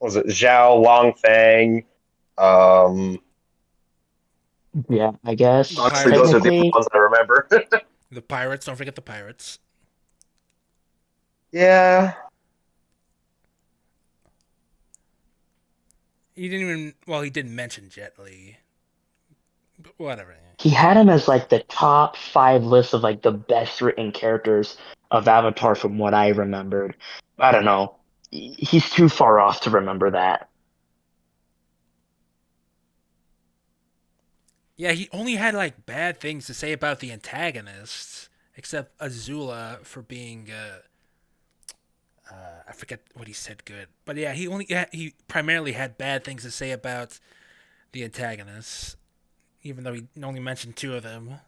E: Was it Zhao, Wang Feng?
H: Yeah, I guess.
B: The
E: Honestly, those are the only
H: Technically,
E: ones I remember.
B: The pirates. Don't forget the pirates.
E: Yeah.
B: He didn't even. Well, he didn't mention Jet Li. But whatever.
H: he had him as like the top 5 list of like the best written characters of Avatar from what I remembered. I don't know. He's too far off to remember that.
B: Yeah, he only had like bad things to say about the antagonists, except Azula for being. I forget what he said good, but yeah, he primarily had bad things to say about the antagonists, even though he only mentioned 2 of them.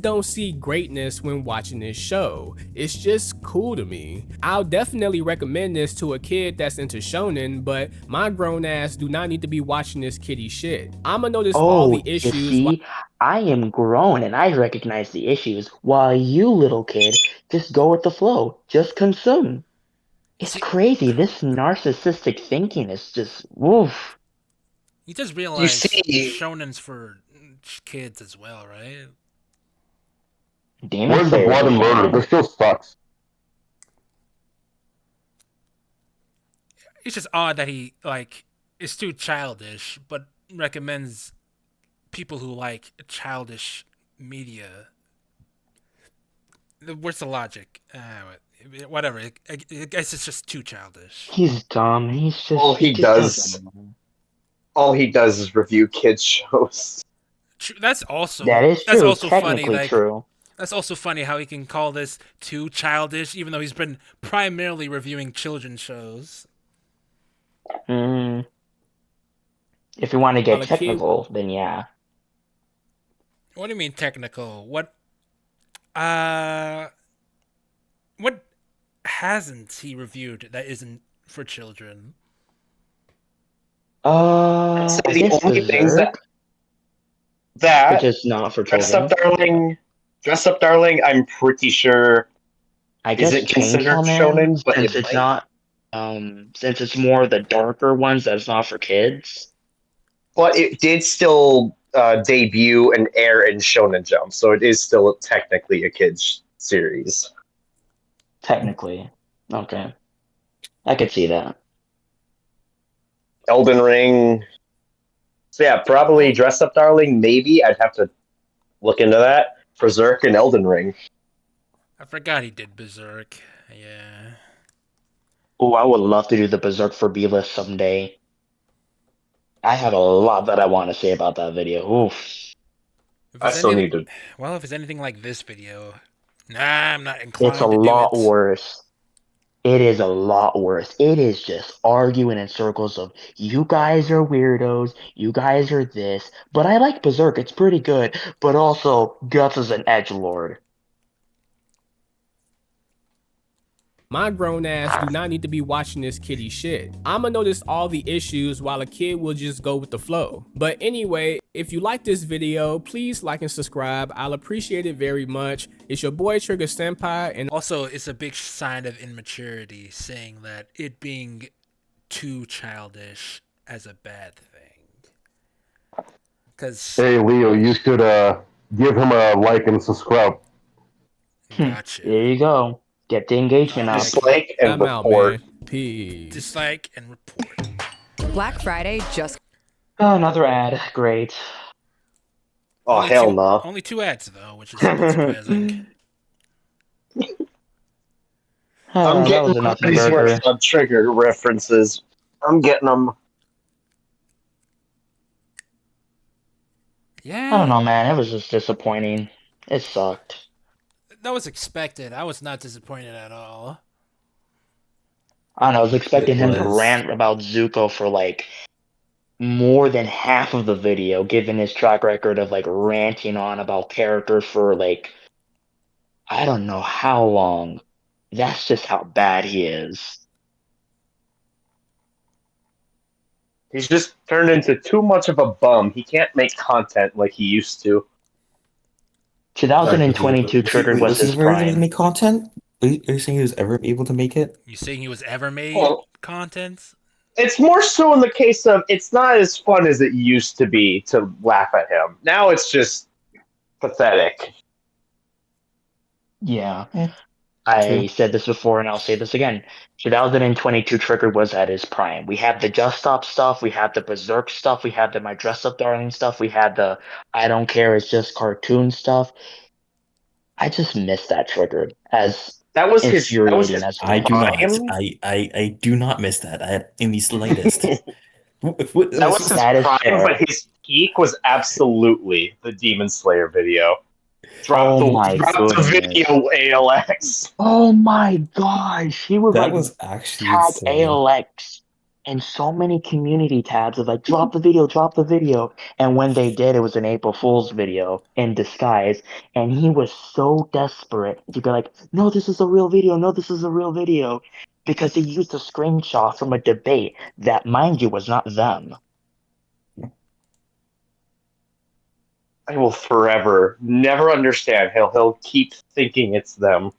F: don't see greatness when watching this show. It's just cool to me. I'll definitely recommend this to a kid that's into shonen, but my grown ass do not need to be watching this kiddie shit. I'ma notice all the
H: Oh, you
F: issues.
H: see, I am grown and I recognize the issues, while you, little kid, just go with the flow, just consume. It's
B: See,
H: crazy. This narcissistic thinking is just woof.
B: you just
E: You
B: realize
E: see,
B: shonen's for kids as well, right?
H: Demon
I: Where's the
H: Slayer is
I: blood
H: a
I: and murder?
H: shonen.
I: This still sucks.
B: It's just odd that he like is too childish, but recommends people who like childish media. Where's the logic? Whatever. I guess it's just too childish.
H: He's dumb.
E: all he
H: he's so
E: does,
H: dumb.
E: all he does is review kids shows.
B: That's
H: That is
B: that's
H: true.
B: also funny.
H: Technically
B: Like
H: true.
B: that's also funny how he can call this too childish, even though he's been primarily reviewing children's shows.
H: Mm. If you want to
F: While
H: get
F: a kid
H: technical, then yeah.
B: What do you mean technical? Uh what hasn't he reviewed that isn't for children?
E: I'd say
H: I
E: the
H: guess
E: only things
H: Berserk, which
E: that
H: is not for
E: Dress Up
H: children.
E: Darling, Dress Up Darling, I'm pretty sure
H: I guess
E: isn't considered
H: Chainsaw Man,
E: shonen, but
H: since
E: it
H: it's
E: might.
H: not, since it's more the darker ones that's not for kids.
E: But it did still debut and air in Shonen Jump, so it is still technically a kids series.
H: Technically, okay, I could see that.
E: Elden Ring. So yeah, probably Dress Up Darling. Maybe I'd have to look into that. Berserk and Elden Ring.
B: I forgot he did Berserk. Yeah.
H: Oh, I would love to do the Berserk for B-list someday. I have a lot that I want to say about that video. Oof.
B: If
E: I
B: it's
E: still
B: anything,
E: need to.
B: well, if it's anything like this video, nah, I'm not
H: It's a
B: inclined to do
H: lot
B: it.
H: worse. It is a lot worse. It is just arguing in circles of you guys are weirdos, you guys are this. But I like Berserk, it's pretty good. But also, Guts is an edgelord.
F: My grown ass do not need to be watching this kiddie shit. I'ma notice all the issues while a kid will just go with the flow. But anyway, if you like this video, please like and subscribe. I'll appreciate it very much. It's your boy Trigger Senpai, and
B: Also, it's a big sign of immaturity saying that it being too childish as a bad thing. Because
I: Hey, Leo, you should give him a like and subscribe.
B: got you.
H: There you go. Get the engagement
B: Alright.
H: up.
E: Dislike and
F: I'm out,
E: report.
F: man. Peace.
B: Dislike and report.
J: Black Friday just
H: Oh, another ad. Great.
E: Oh
B: Only
E: hell
B: two,
E: no!
B: Only 2 ads though, which is a bit surprising.
E: I'm
H: That
E: getting
H: was a nothing
E: these worth
H: burger.
E: on trigger references. I'm getting them.
H: I
B: Yeah,
H: don't know, man. It was just disappointing. It sucked.
B: that was expected. I was not disappointed at all.
H: I don't know. I was expecting
C: It
H: him to
C: was.
H: rant about Zuko for like more than half of the video, given his track record of like ranting on about characters for like I don't know how long. That's just how bad he is.
E: He's just turned into too much of a bum. He can't make content like he used to.
C: Sorry, okay,
H: 2022 triggered was
C: was he
H: his
C: ever able to
H: prime.
C: make content? Are you saying he was ever able to make it?
B: You saying he was ever made
E: Well,
B: content?
E: it's more so in the case of it's not as fun as it used to be to laugh at him. Now it's just pathetic.
H: Yeah.
C: Eh,
H: I said this before and I'll say this again. 2022 Triggered was at his prime. We had the Just Stop stuff, we had the Berserk stuff, we had the My Dress Up Darling stuff, we had the I Don't Care, It's Just Cartoon stuff. I just miss that Triggered as
E: That was his
H: infuriating as
C: I
H: it
C: do
H: was.
C: not.
E: prime.
C: I do not miss that in the slightest.
E: That was his
H: That is
E: prime,
H: fair.
E: but his peak was absolutely the Demon Slayer video. Drop
H: Oh
E: the
H: my goodness.
E: video, ALX.
H: Oh my gosh, he would
C: That
H: like
C: was actually
H: tag
C: insane.
H: ALX And so many community tabs of like, drop the video, drop the video. And when they did, it was an April Fool's video in disguise. And he was so desperate to be like, no, this is a real video. No, this is a real video. Because he used a screenshot from a debate that, mind you, was not them.
E: I will forever never understand how he'll keep thinking it's them.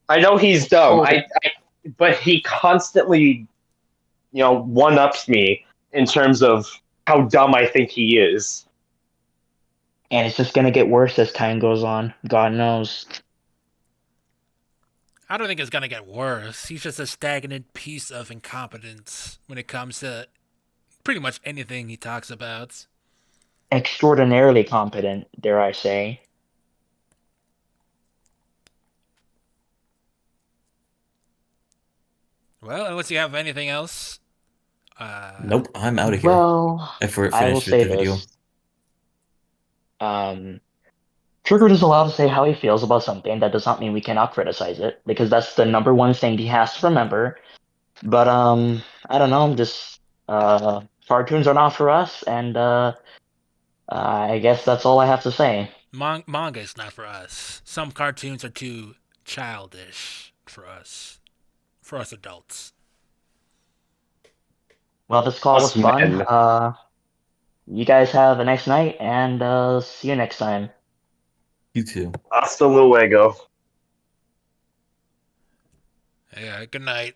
E: I know he's dumb. But he constantly, one ups me in terms of how dumb I think he is.
H: And it's just gonna get worse as time goes on. God knows.
B: I don't think it's gonna get worse. He's just a stagnant piece of incompetence when it comes to pretty much anything he talks about.
H: Extraordinarily competent, dare I say.
B: Well, unless you have anything else.
C: Nope, I'm out of here.
H: Well,
C: If we're
H: I will
C: finished with
H: say
C: the video.
H: this. Trigger is allowed to say how he feels about something. That does not mean we cannot criticize it, because that's the number one thing he has to remember. But I don't know. Just cartoons are not for us, and I guess that's all I have to say.
B: Manga is not for us. Some cartoons are too childish for us adults.
H: Well, this call was
E: Us
H: fun.
E: men.
H: You guys have a nice night, and see you next time.
C: You too.
E: Hasta luego.
B: Yeah, good night.